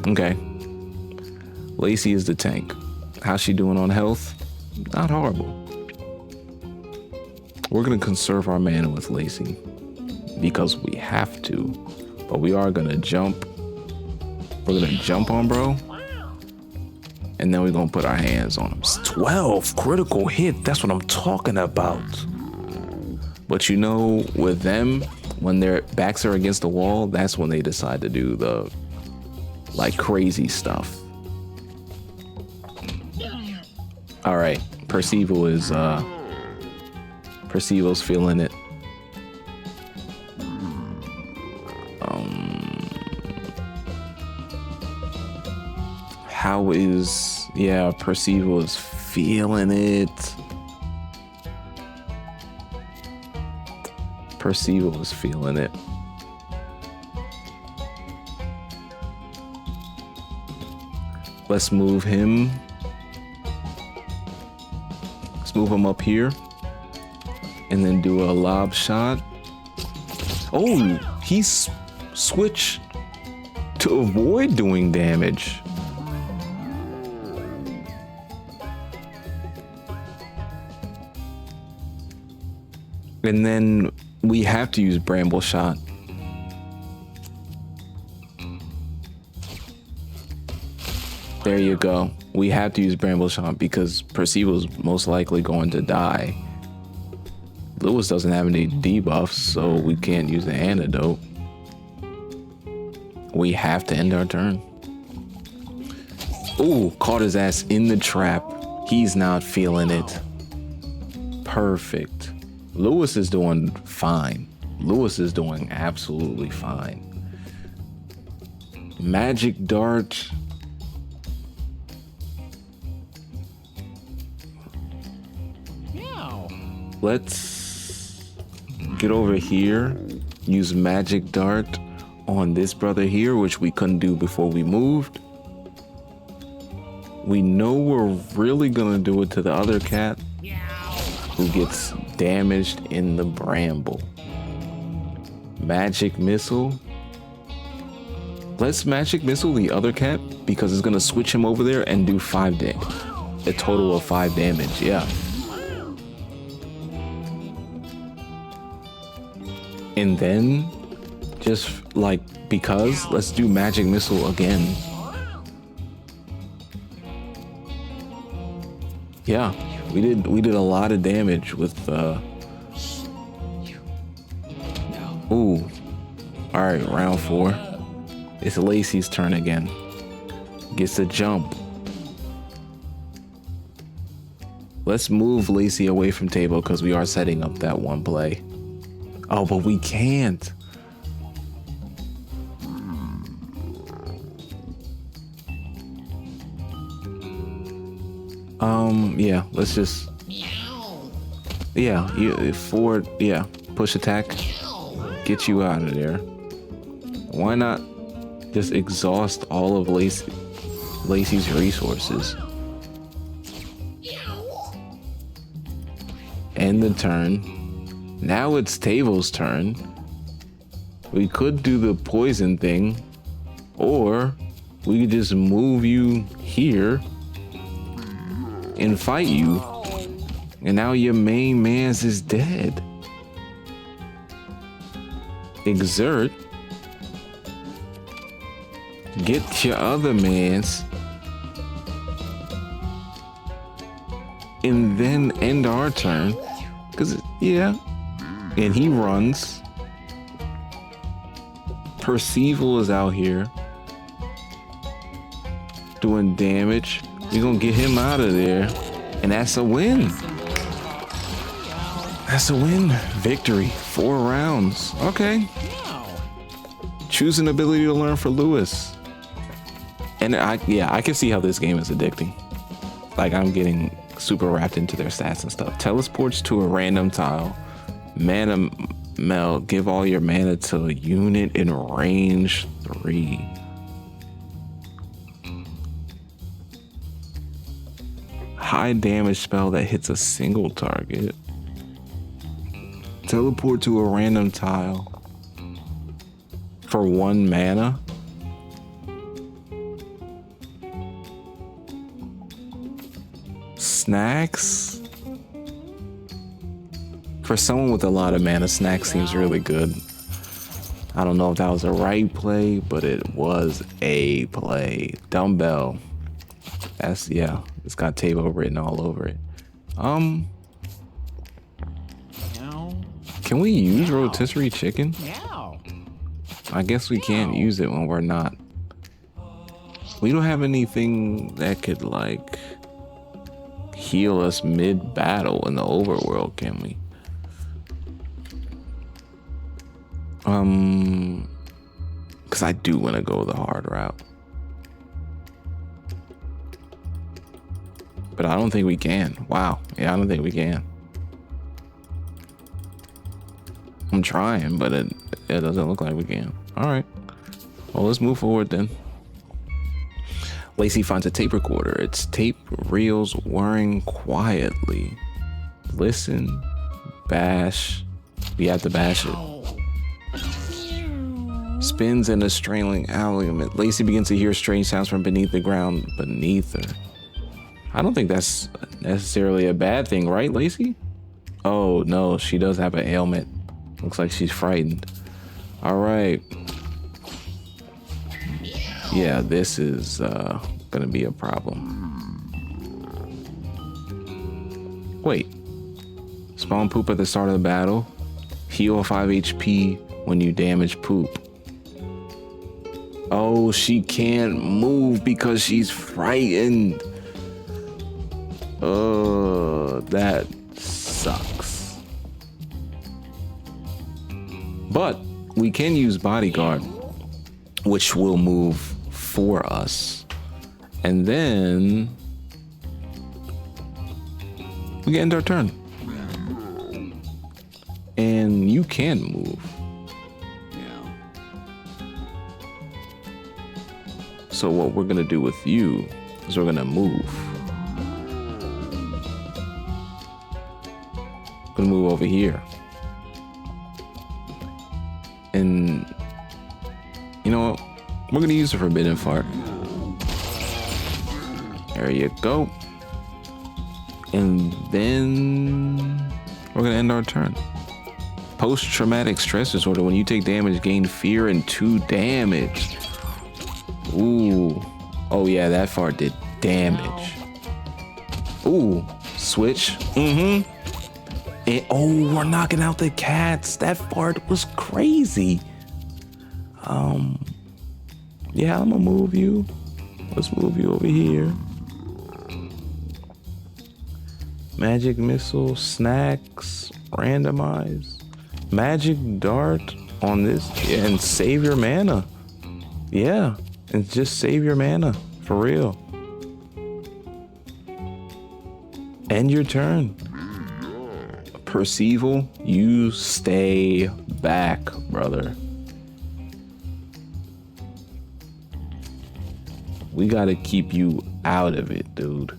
Okay. Lacey is the tank. How's she doing on health? Not horrible. We're gonna conserve our mana with Lacey because we have to, but we are gonna jump. We're gonna jump on bro, and then we're gonna put our hands on him. 12 critical hit. That's what I'm talking about. But you know, with them, when their backs are against the wall, that's when they decide to do the like crazy stuff. All right, Perceival's feeling it. Perceival is feeling it. Perceival is feeling it. Let's move him. Let's move him up here. And then do a lob shot. Oh, he's switched to avoid doing damage. And then we have to use Bramble Shot. There you go. We have to use Bramble Shot because Percival's most likely going to die. Lewis doesn't have any debuffs, so we can't use the antidote. We have to end our turn. Ooh, caught his ass in the trap. He's not feeling it. Perfect. Lewis is doing fine. Lewis is doing absolutely fine. Magic Dart.
Meow.
Let's get over here. Use Magic Dart on this brother here, which we couldn't do before we moved. We know we're really gonna do it to the other cat who gets damaged in the bramble. Magic Missile. Let's Magic Missile the other cat because it's gonna switch him over there and do 5 damage. A total of 5 damage, yeah. And then, just like because, let's do Magic Missile again. Yeah, we did a lot of damage with Ooh. Alright, round 4. It's Lacey's turn again. Gets a jump. Let's move Lacey away from table because we are setting up that one play. Oh, but we can't. Yeah, let's just. Yeah, push attack. Get you out of there. Why not just exhaust all of Lacey's resources? End the turn. Now it's Table's turn. We could do the poison thing, or we could just move you here and fight you. And now your main man's is dead. Exert. Get your other man's. And then end our turn. Cause yeah. And he runs. Percival is out here doing damage. We're gonna get him out of there. And that's a win. That's a win. Victory. 4 rounds. Okay. Choose an ability to learn for Lewis. And I can see how this game is addicting. Like, I'm getting super wrapped into their stats and stuff. Teleports to a random tile. Mana melt. Give all your mana to a unit in range 3. High damage spell that hits a single target. Teleport to a random tile for 1 mana. Snacks. For someone with a lot of mana, snacks seems really good. I don't know if that was a right play, but it was a play. Dumbbell. That's, yeah, it's got table written all over it. Can we use rotisserie chicken? I guess we can't use it when we're not. We don't have anything that could like heal us mid-battle in the overworld, can we? Because I do want to go the hard route. But I don't think we can. Wow. Yeah, I don't think we can. I'm trying, but it doesn't look like we can. All right. Well, let's move forward then. Lacey finds a tape recorder. It's tape reels whirring quietly. Listen, bash. We have to bash it. spins in a strangling element. Lacey begins to hear strange sounds from beneath the ground beneath her. I don't think that's necessarily a bad thing, right, Lacey? Oh, no, she does have an ailment. Looks like she's frightened. All right. Yeah, this is gonna be a problem. Wait. Spawn poop at the start of the battle. Heal 5 HP when you damage poop. Oh, she can't move because she's frightened. Oh, that sucks. But we can use bodyguard, which will move for us. And then we can end our turn. And you can move. So what we're gonna do with you is we're gonna move. Gonna move over here. And you know what? We're gonna use a forbidden fart. There you go. And then we're gonna end our turn. Post-traumatic stress disorder. When you take damage, gain fear and 2 damage. Ooh. Oh yeah, that fart did damage. Ooh. Switch. Mm-hmm. And, oh, we're knocking out the cats. That fart was crazy. Yeah, I'm gonna move you. Let's move you over here. Magic missile, snacks, randomize. Magic dart on this, and save your mana. Yeah, and just save your mana, for real. End your turn. Percival, you stay back, brother. We gotta keep you out of it, dude.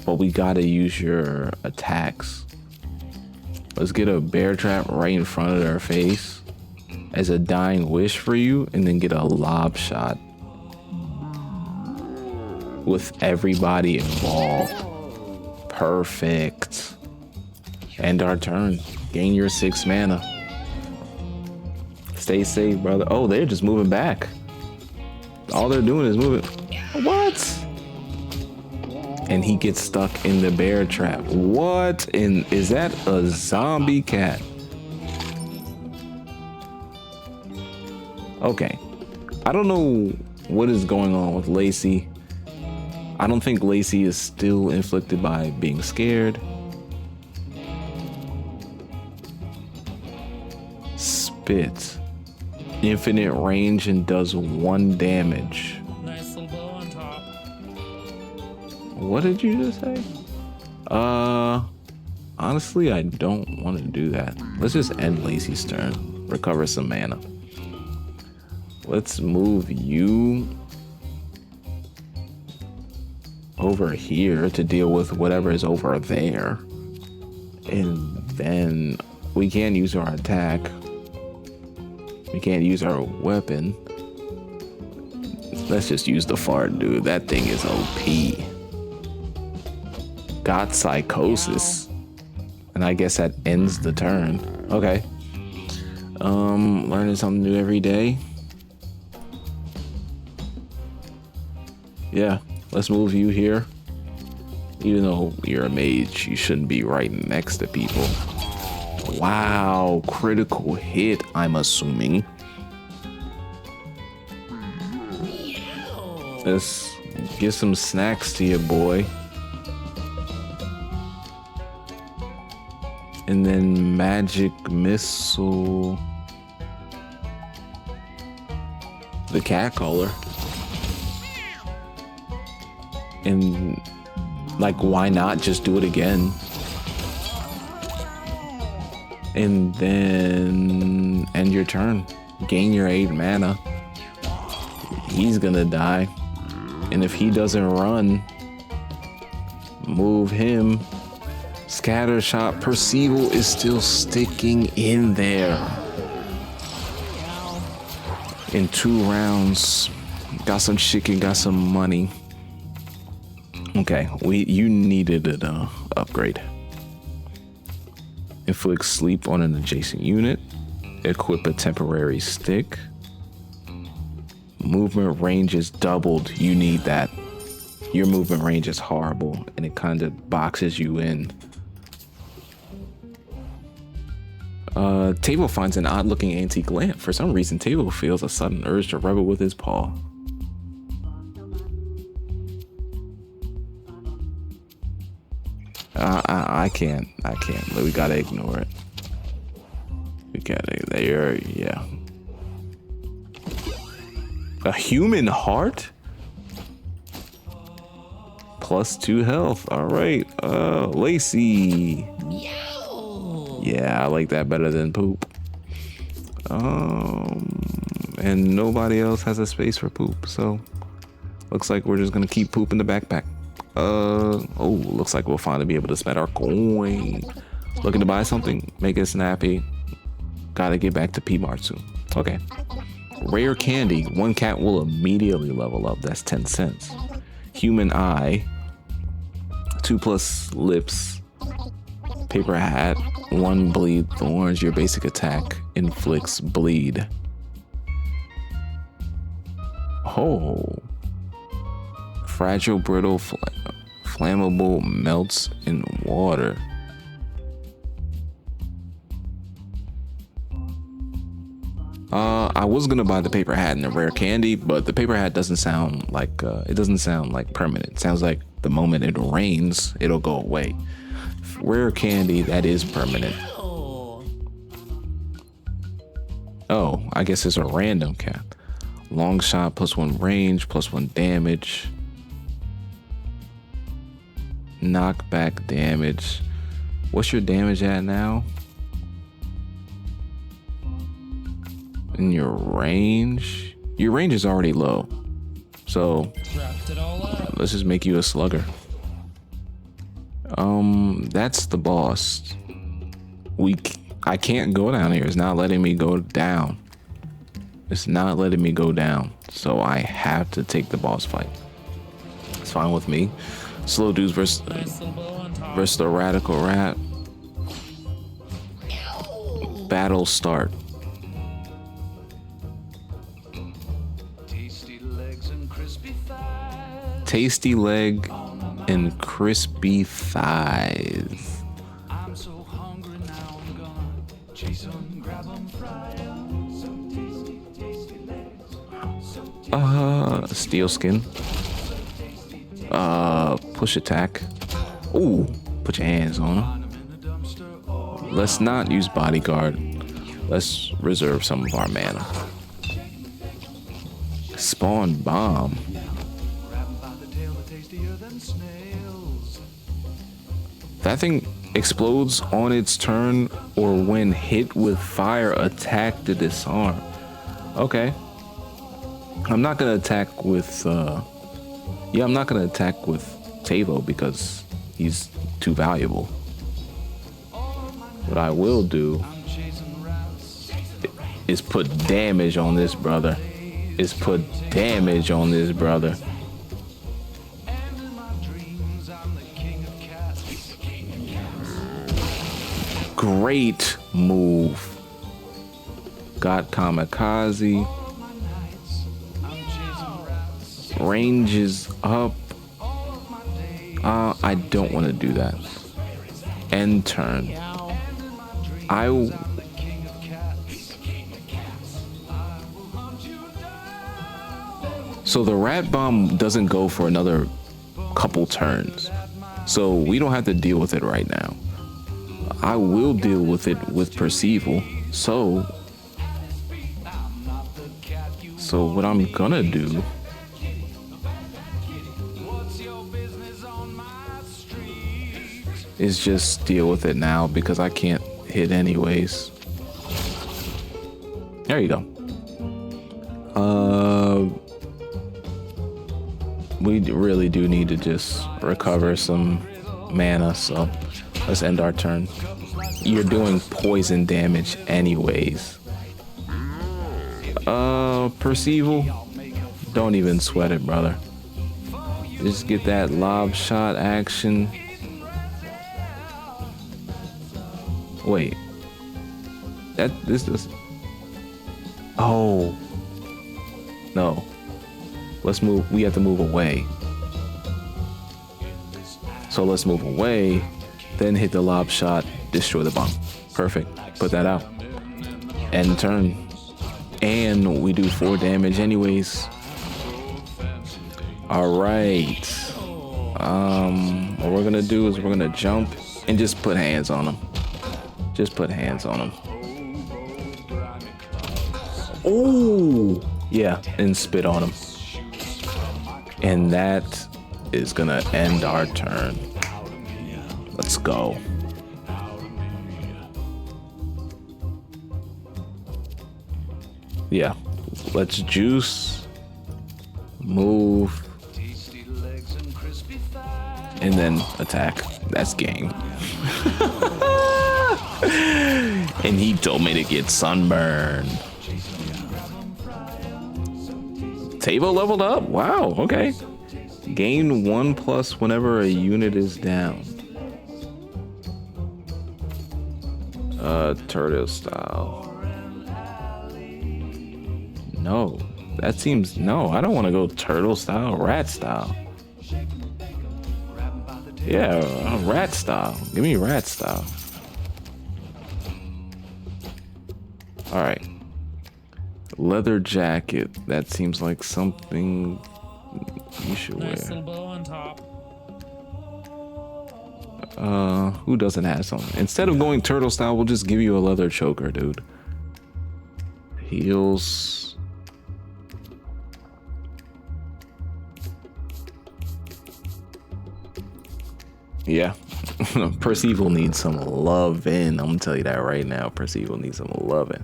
But we gotta use your attacks. Let's get a bear trap right in front of their face as a dying wish for you, and then get a lob shot with everybody involved. Perfect. End our turn. Gain your 6 mana. Stay safe, brother. Oh, they're just moving back. All they're doing is moving. What? And he gets stuck in the bear trap. What? And is that a zombie cat? Okay. I don't know what is going on with Lacey. I don't think Lacey is still inflicted by being scared. Spit. Infinite range and does 1 damage.
Nice little bow on top.
What did you just say? Honestly, I don't want to do that. Let's just end Lacey's turn. Recover some mana. Let's move you over here to deal with whatever is over there. And then we can use our attack. We can't use our weapon. Let's just use the fart, dude. That thing is OP. Got psychosis. And I guess that ends the turn. Okay. Learning something new every day. Yeah, let's move you here. Even though you're a mage, you shouldn't be right next to people. Wow, critical hit, I'm assuming. Let's get some snacks to you, boy. And then magic missile. The cat color. And like, why not just do it again? And then end your turn. Gain your 8 mana. He's gonna die. And if he doesn't run, move him. Scatter shot. Percival is still sticking in there. in 2 rounds. Got some chicken, got some money. Okay, you needed an upgrade. Inflict sleep on an adjacent unit. Equip a temporary stick. Movement range is doubled. You need that. Your movement range is horrible, and it kind of boxes you in. Table finds an odd-looking antique lamp. For some reason, Table feels a sudden urge to rub it with his paw. I can't. We gotta ignore it. We gotta. There, yeah. A human heart? +2 health. All right. Lacey.
Meow.
Yeah, I like that better than poop. And nobody else has a space for poop, so looks like we're just gonna keep poop in the backpack. Oh, looks like we'll finally be able to spend our coin. Looking to buy something? Make it snappy. Gotta get back to P-Mart soon. Okay. Rare candy. 1 cat will immediately level up. That's 10 cents. Human eye. 2+ lips. Paper hat. 1 bleed thorns. Your basic attack inflicts bleed. Oh. Fragile, brittle, flammable, melts in water. I was gonna buy the paper hat and the rare candy, but the paper hat doesn't sound like permanent. It sounds like the moment it rains, it'll go away. Rare candy, that is permanent. Oh, I guess it's a random cap. Long shot, +1 range, +1 damage. Knockback damage. What's your damage at now? In your range? Your range is already low. So let's just make you a slugger. That's the boss. I can't go down here. It's not letting me go down. It's not letting me go down. So I have to take the boss fight. It's fine with me. Slow dudes versus the radical rat. Battle start. Tasty leg and crispy thighs. I'm so hungry now, I'm gonna chase them, grab them, fry them. So tasty legs. Steel skin. Push attack. Ooh, put your hands on him. Let's not use bodyguard. Let's reserve some of our mana. Spawn bomb. That thing explodes on its turn or when hit with fire attack to disarm. Okay. I'm not gonna attack with I'm not gonna attack with Tavo because he's too valuable. What I will do is put damage on this brother. Great move. Got kamikaze. Range is up. I don't want to do that. End turn. So the rat bomb doesn't go for another couple turns. So we don't have to deal with it right now. I will deal with it with Perceival. So what I'm gonna do is just deal with it now because I can't hit anyways. There you go. We really do need to just recover some mana, so let's end our turn. You're doing poison damage anyways. Percival, don't even sweat it, brother. Just get that lob shot action. Wait. This is... Oh. No. Let's move. We have to move away. So let's move away. Then hit the lob shot. Destroy the bomb. Perfect. Put that out. End turn. And we do 4 damage anyways. Alright. What we're gonna do is we're gonna jump and just put hands on him. Just put hands on him. Oh! Yeah, and spit on him. And that is gonna end our turn. Let's go. Yeah, let's juice, move, and then attack. That's game. And he told me to get sunburn. Tavo leveled up. Wow, okay. Gain 1+ whenever a unit is down. Turtle style. No, that seems... No, I don't want to go turtle style. Rat style. Yeah, rat style. Give me rat style. Alright. Leather jacket. That seems like something you should wear.
Nice little bow on top.
Who doesn't have something? Instead of going turtle style, we'll just give you a leather choker, dude. Heels. Yeah. Percival needs some loving. I'm gonna tell you that right now. Percival needs some loving.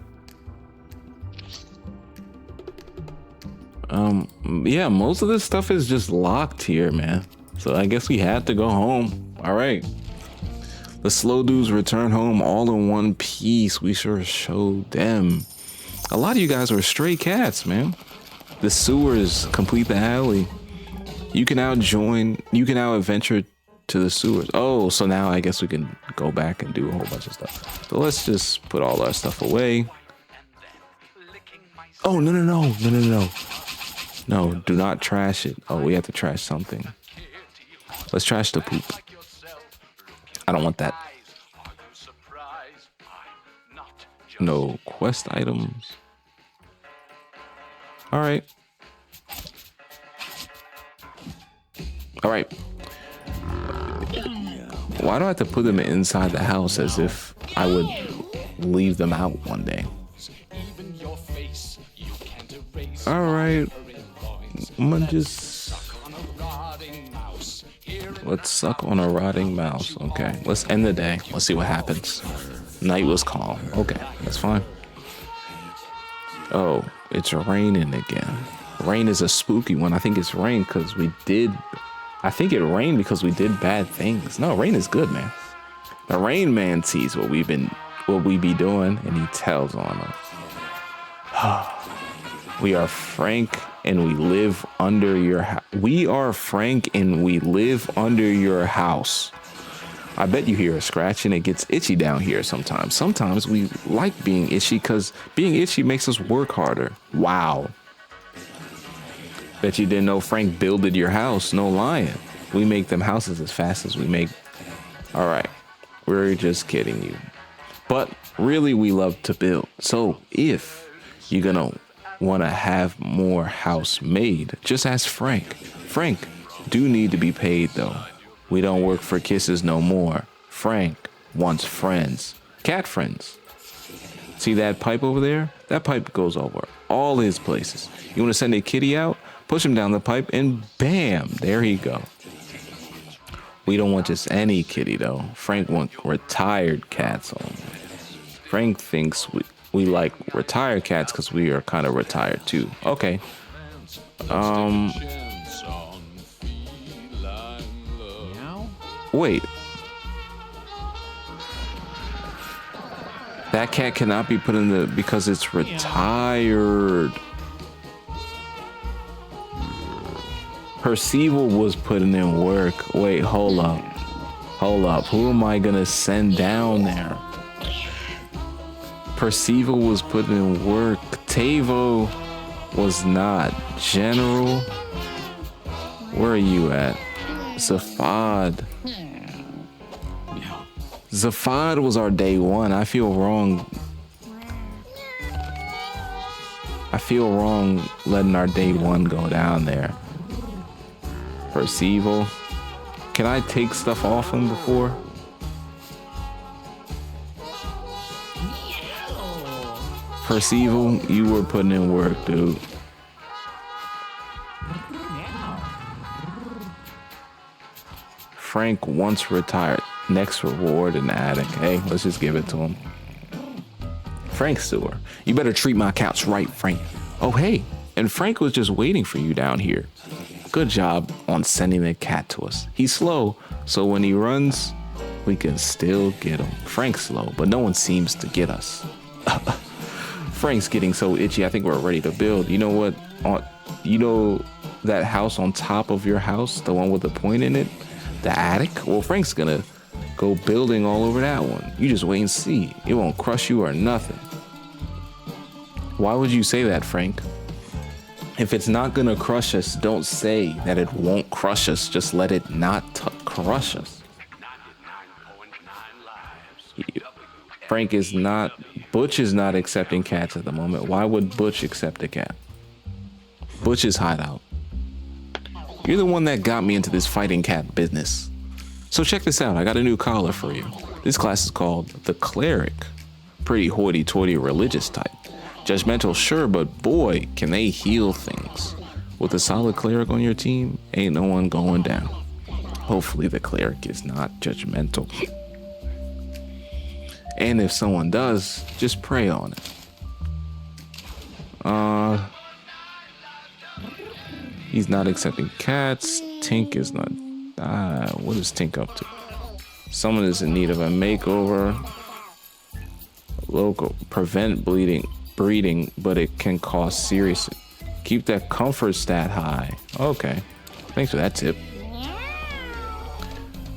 Yeah, most of this stuff is just locked here, man. So I guess we had to go home. All right. The slow dudes return home all in one piece. We sure showed them. A lot of you guys were stray cats, man. The sewers complete the alley. You can now adventure to the sewers. Oh, so now I guess we can go back and do a whole bunch of stuff. So let's just put all our stuff away. Oh, no. No, do not trash it. Oh, we have to trash something. Let's trash the poop. I don't want that. No quest items. All right. Why do I have to put them inside the house as if I would leave them out one day? All right. I'm gonna just... Let's suck on a rotting mouse. Okay, let's end the day. Let's see what happens. Night was calm. Okay, that's fine. Oh, it's raining again. Rain is a spooky one. I think it's rain because we did... I think it rained because we did bad things. No, rain is good, man. The Rain Man sees what we be doing, and he tells on us. We are Frank, and we live under your house. We are Frank, and we live under your house. I bet you hear a scratch, and it gets itchy down here sometimes. Sometimes we like being itchy because being itchy makes us work harder. Wow. Bet you didn't know Frank builded your house. No lying. We make them houses as fast as we make. All right. We're just kidding you. But really, we love to build. So if you're going to want to have more house made, just ask Frank. Frank do need to be paid, though. We don't work for kisses no more. Frank wants friends. Cat friends. See that pipe over there? That pipe goes over all his places. You want to send a kitty out? Push him down the pipe and bam, there he go. We don't want just any kitty though. Frank wants retired cats only. Frank thinks we like retired cats because we are kind of retired too. Okay. Wait. That cat cannot be put in the because it's retired. Percival was putting in work. Wait, hold up. Hold up. Who am I gonna send down there? Percival was putting in work. Tavo was not. General. Where are you at? Zafad. Zafad was our day one. I feel wrong. I feel wrong letting our day one go down there. Percival. Can I take stuff off him before? Percival, you were putting in work, dude. Frank once retired. Next reward in the attic. Hey, let's just give it to him. Frank Sewer. You better treat my couch right, Frank. Oh, hey. And Frank was just waiting for you down here. Good job on sending the cat to us. He's slow, so when he runs, we can still get him. Frank's slow, but no one seems to get us. Frank's getting so itchy, I think we're ready to build. You know what? You know that house on top of your house? The one with the point in it? The attic? Well, Frank's gonna go building all over that one. You just wait and see. It won't crush you or nothing. Why would you say that, Frank? If it's not gonna crush us, don't say that it won't crush us. Just let it not crush us. Frank is not, Butch is not accepting cats at the moment. Why would Butch accept a cat? Butch's hideout. You're the one that got me into this fighting cat business. So check this out, I got a new collar for you. This class is called the Cleric. Pretty hoity-toity religious type. Judgmental, sure, but boy, can they heal things. With a solid cleric on your team, ain't no one going down. Hopefully the cleric is not judgmental. And if someone does, just pray on it. He's not accepting cats. Tink is not. What is Tink up to? Someone is in need of a makeover. Local prevent breeding, but it can cause serious. Keep that comfort stat high. Okay, thanks for that tip.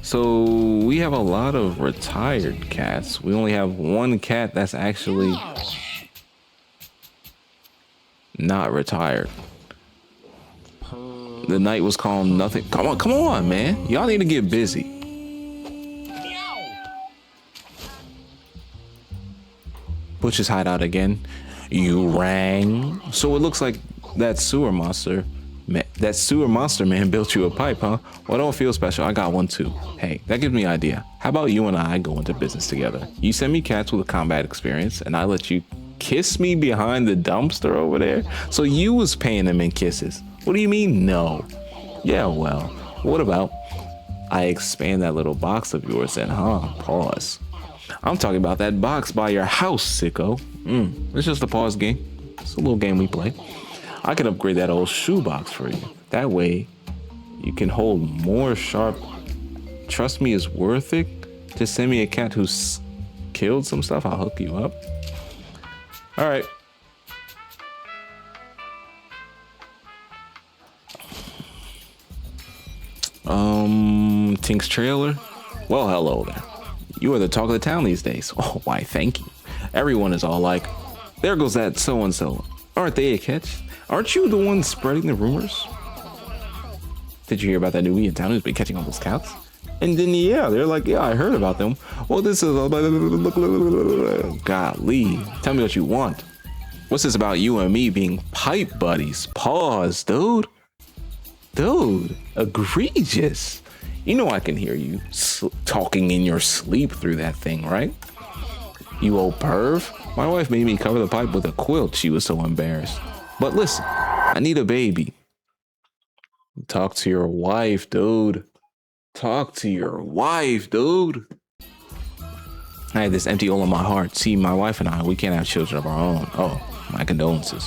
So we have a lot of retired cats. We only have one cat that's actually not retired. The night was calm, nothing. Come on, man. Y'all need to get busy. Butch's hideout again. You rang. So it looks like that sewer monster man built you a pipe, huh? Well, don't feel special. I got one too. Hey, that gives me an idea. How about you and I go into business together? You send me cats with a combat experience, and I let you kiss me behind the dumpster over there. So you was paying them in kisses. What do you mean, no? Yeah, well, what about I expand that little box of yours then, huh? Pause. I'm talking about that box by your house, sicko. It's just a pause game. It's a little game we play. I could upgrade that old shoebox for you. That way, you can hold more sharp. Trust me, it's worth it. Just send me a cat who's killed some stuff. I'll hook you up. All right. Tink's trailer. Well, hello there. You are the talk of the town these days. Oh, why, thank you. Everyone is all like, there goes that so-and-so. Aren't they a catch? Aren't you the one spreading the rumors? Did you hear about that newbie in town who's been catching all those cats? And then, yeah, they're like, yeah, I heard about them. Well, this is... Golly. Tell me what you want. What's this about you and me being pipe buddies? Pause, dude. Dude, egregious. You know I can hear you talking in your sleep through that thing, right? You old perv. My wife made me cover the pipe with a quilt. She was so embarrassed. But listen, I need a baby. Talk to your wife, dude. Talk to your wife, dude. I had this empty hole in my heart. See, my wife and I, we can't have children of our own. Oh, my condolences.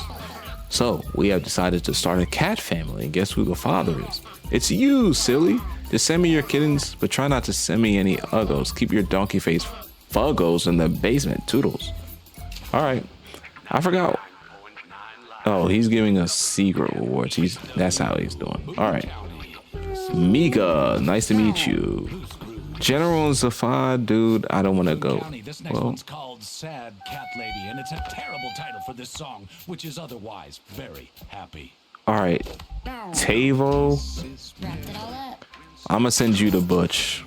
So we have decided to start a cat family, and guess who the father is? It's you, silly. Just send me your kittens, but try not to send me any uggos. Keep your donkey face Fuggos in the basement. Toodles. All right. I forgot. Oh, he's giving us secret rewards. That's how he's doing. All right. Mika, nice to meet you. General Zafad, dude, I don't want to go.
This next one's called Sad Cat Lady, and it's a terrible title for this song, which is otherwise very happy.
All right. Tavo, I'm going to send you to Butch.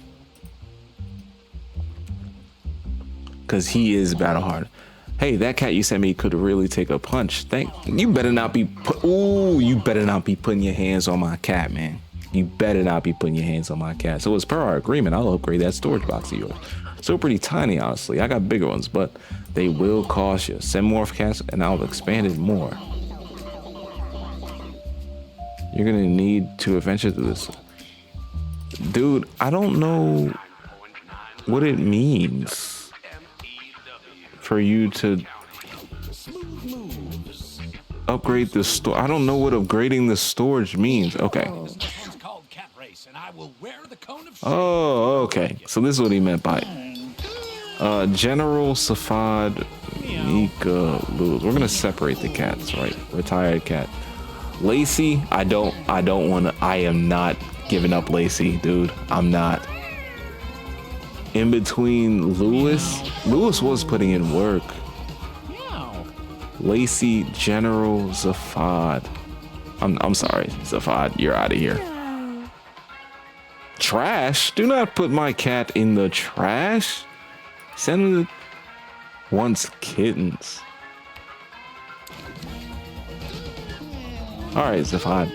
Because he is battle hard. Hey, that cat you sent me could really take a punch. You better not be you better not be putting your hands on my cat, man. You better not be putting your hands on my cat. So as per our agreement, I'll upgrade that storage box of yours. Still pretty tiny, honestly. I got bigger ones, but they will cost you. Send more cats and I'll expand it more. You're gonna need to eventually do this. Dude, I don't know what it means for you to upgrade the store. I don't know what upgrading the storage means. Okay. Oh, okay. So this is what he meant by General Safad Mika Luz. We're gonna separate the cats, right? Retired cat. Lacey, I am not giving up Lacey, dude. I'm not. In between Lewis was putting in work. Lacey, General, Zafad. I'm sorry, Zafad, you're out of here. Trash? Do not put my cat in the trash. Send it wants kittens. All right, Zafad.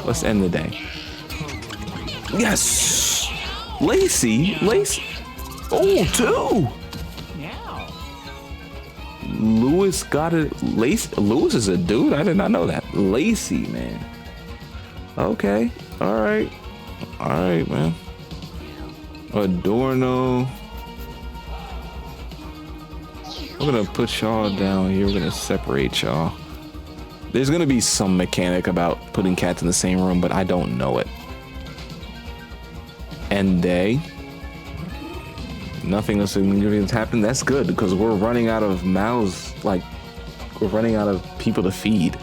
Let's end the day. Yes, Lacey. Oh, two. Lewis got it. Lewis is a dude. I did not know that. Lacey, man. Okay. All right, man. Adorno. We're gonna put y'all down here. We're gonna separate y'all. There's gonna be some mechanic about putting cats in the same room, but I don't know it. And nothing else significant happened. That's good because we're running out of mouths. Like, we're running out of people to feed.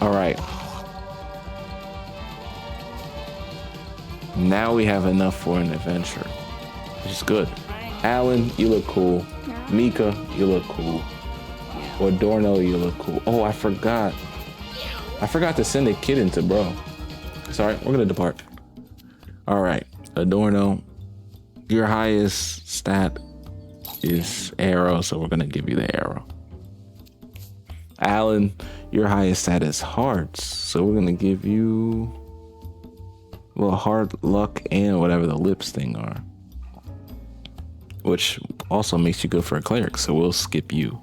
All right. Now we have enough for an adventure, which is good. Alan, you look cool. Mika, you look cool. Adorno, you look cool. Oh, I forgot to send a kid into bro. Sorry, we're gonna depart. All right, Adorno, your highest stat is arrow, so we're gonna give you the arrow. Alan, your highest stat is hearts, so we're gonna give you, well, heart, luck, and whatever the lips thing are, which also makes you good for a cleric, so we'll skip you.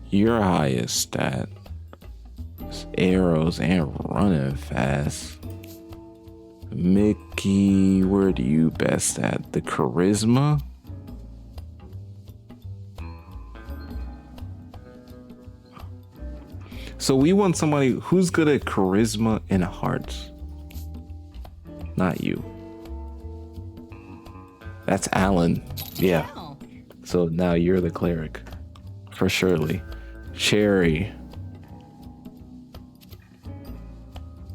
Your highest stat is arrows and running fast. Mickey, where do you best at? The charisma? So we want somebody who's good at charisma and hearts. Not you. That's Alan. Yeah. So now you're the cleric. For surely. Cherry.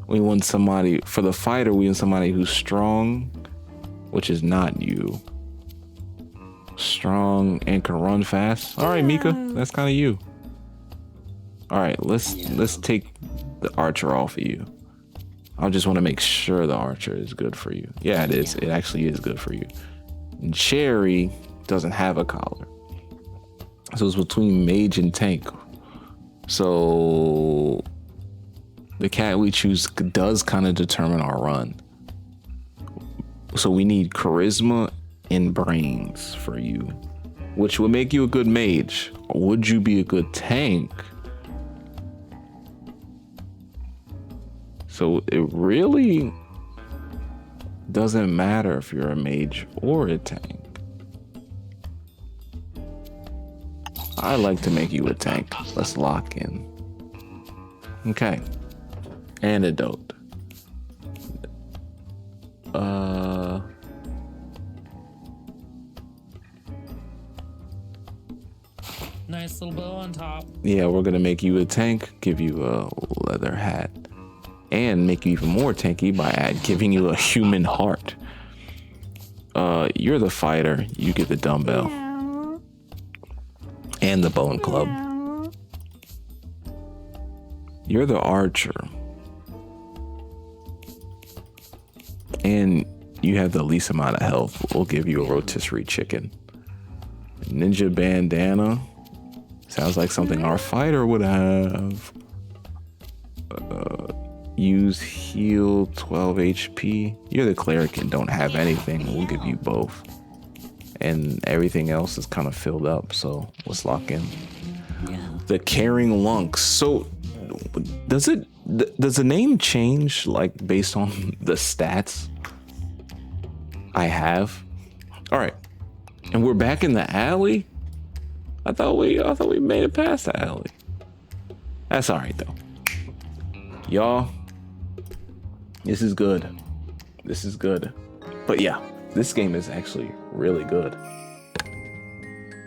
We want somebody, for the fighter, we want somebody who's strong, which is not you. Strong and can run fast. All right, Mika, that's kind of you. All right, let's take the archer off of you. I just want to make sure the archer is good for you. Yeah, it is. It actually is good for you. And Cherry doesn't have a collar. So it's between mage and tank. So the cat we choose does kind of determine our run. So we need charisma and brains for you, which would make you a good mage. Would you be a good tank? So it really doesn't matter if you're a mage or a tank. I like to make you a tank. Let's lock in. Okay. Antidote.
Nice little bow on top.
Yeah, we're gonna make you a tank, give you a leather hat, and make you even more tanky by giving you a human heart. You're the fighter, you get the dumbbell. And the bone club. You're the archer. And you have the least amount of health. We'll give you a rotisserie chicken. Ninja bandana. Sounds like something our fighter would have. Use heal 12 HP. You're the cleric and don't have anything. We'll give you both. And everything else is kind of filled up, so let's lock in. The caring lunks. So does the name change like based on the stats I have? All right, and we're back in the alley. I thought we made it past the alley. That's all right though, y'all. This is good. This is good. But yeah, this game is actually really good,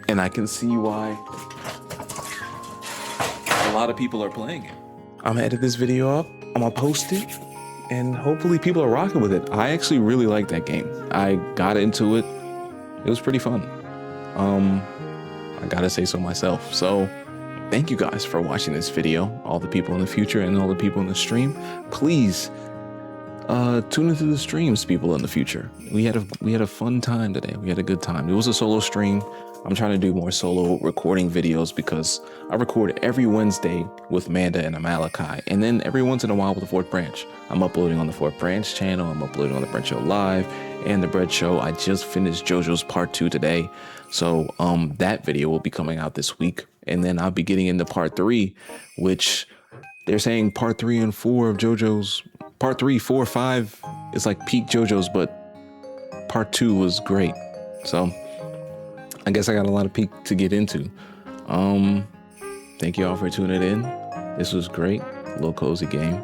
and I can see why a lot of people are playing it. I'm gonna edit this video up, I'm gonna post it, and hopefully people are rocking with it. I actually really like that game. I got into it. It was pretty fun. I gotta say so myself. So thank you guys for watching this video. All the people in the future and all the people in the stream, please tune into the streams, people in the future. We had a fun time today. We had a good time. It was a solo stream. I'm trying to do more solo recording videos because I record every Wednesday with Manda and Amalekai, and then every once in a while with the Fourth Branch. I'm uploading on the Fourth Branch channel. I'm uploading on the Bread Show Live and the Bread Show. I just finished JoJo's Part 2 today, so that video will be coming out this week, and then I'll be getting into Part 3, which they're saying Part 3 and 4 of JoJo's. Part 3, 4, 5 is like peak JoJo's, but Part 2 was great. So I guess I got a lot of peak to get into. Thank you all for tuning in. This was great. A little cozy game.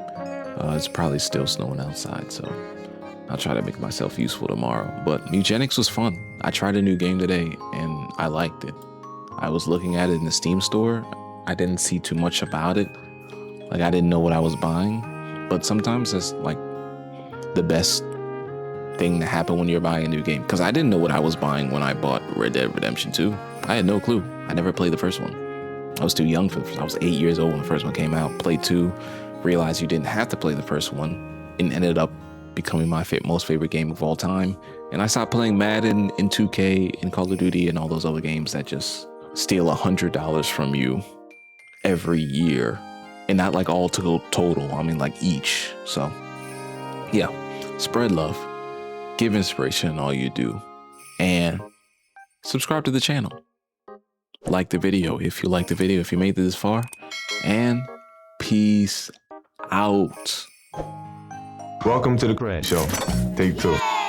It's probably still snowing outside, so I'll try to make myself useful tomorrow. But Mewgenics was fun. I tried a new game today and I liked it. I was looking at it in the Steam store. I didn't see too much about it. Like, I didn't know what I was buying. But sometimes that's like the best thing to happen when you're buying a new game, because I didn't know what I was buying when I bought Red Dead Redemption 2. I had no clue. I never played the first one. I was too young for the first. I was 8 years old when the first one came out. Played 2, realized you didn't have to play the first one, and ended up becoming my most favorite game of all time. And I stopped playing Madden and 2K and Call of Duty and all those other games that just steal $100 from you every year, and not like all to go total. I mean like each. So yeah, spread love. Give inspiration in all you do, and subscribe to the channel. Like the video if you like the video, if you made it this far, and peace out.
Welcome to the Bread Show. Take 2.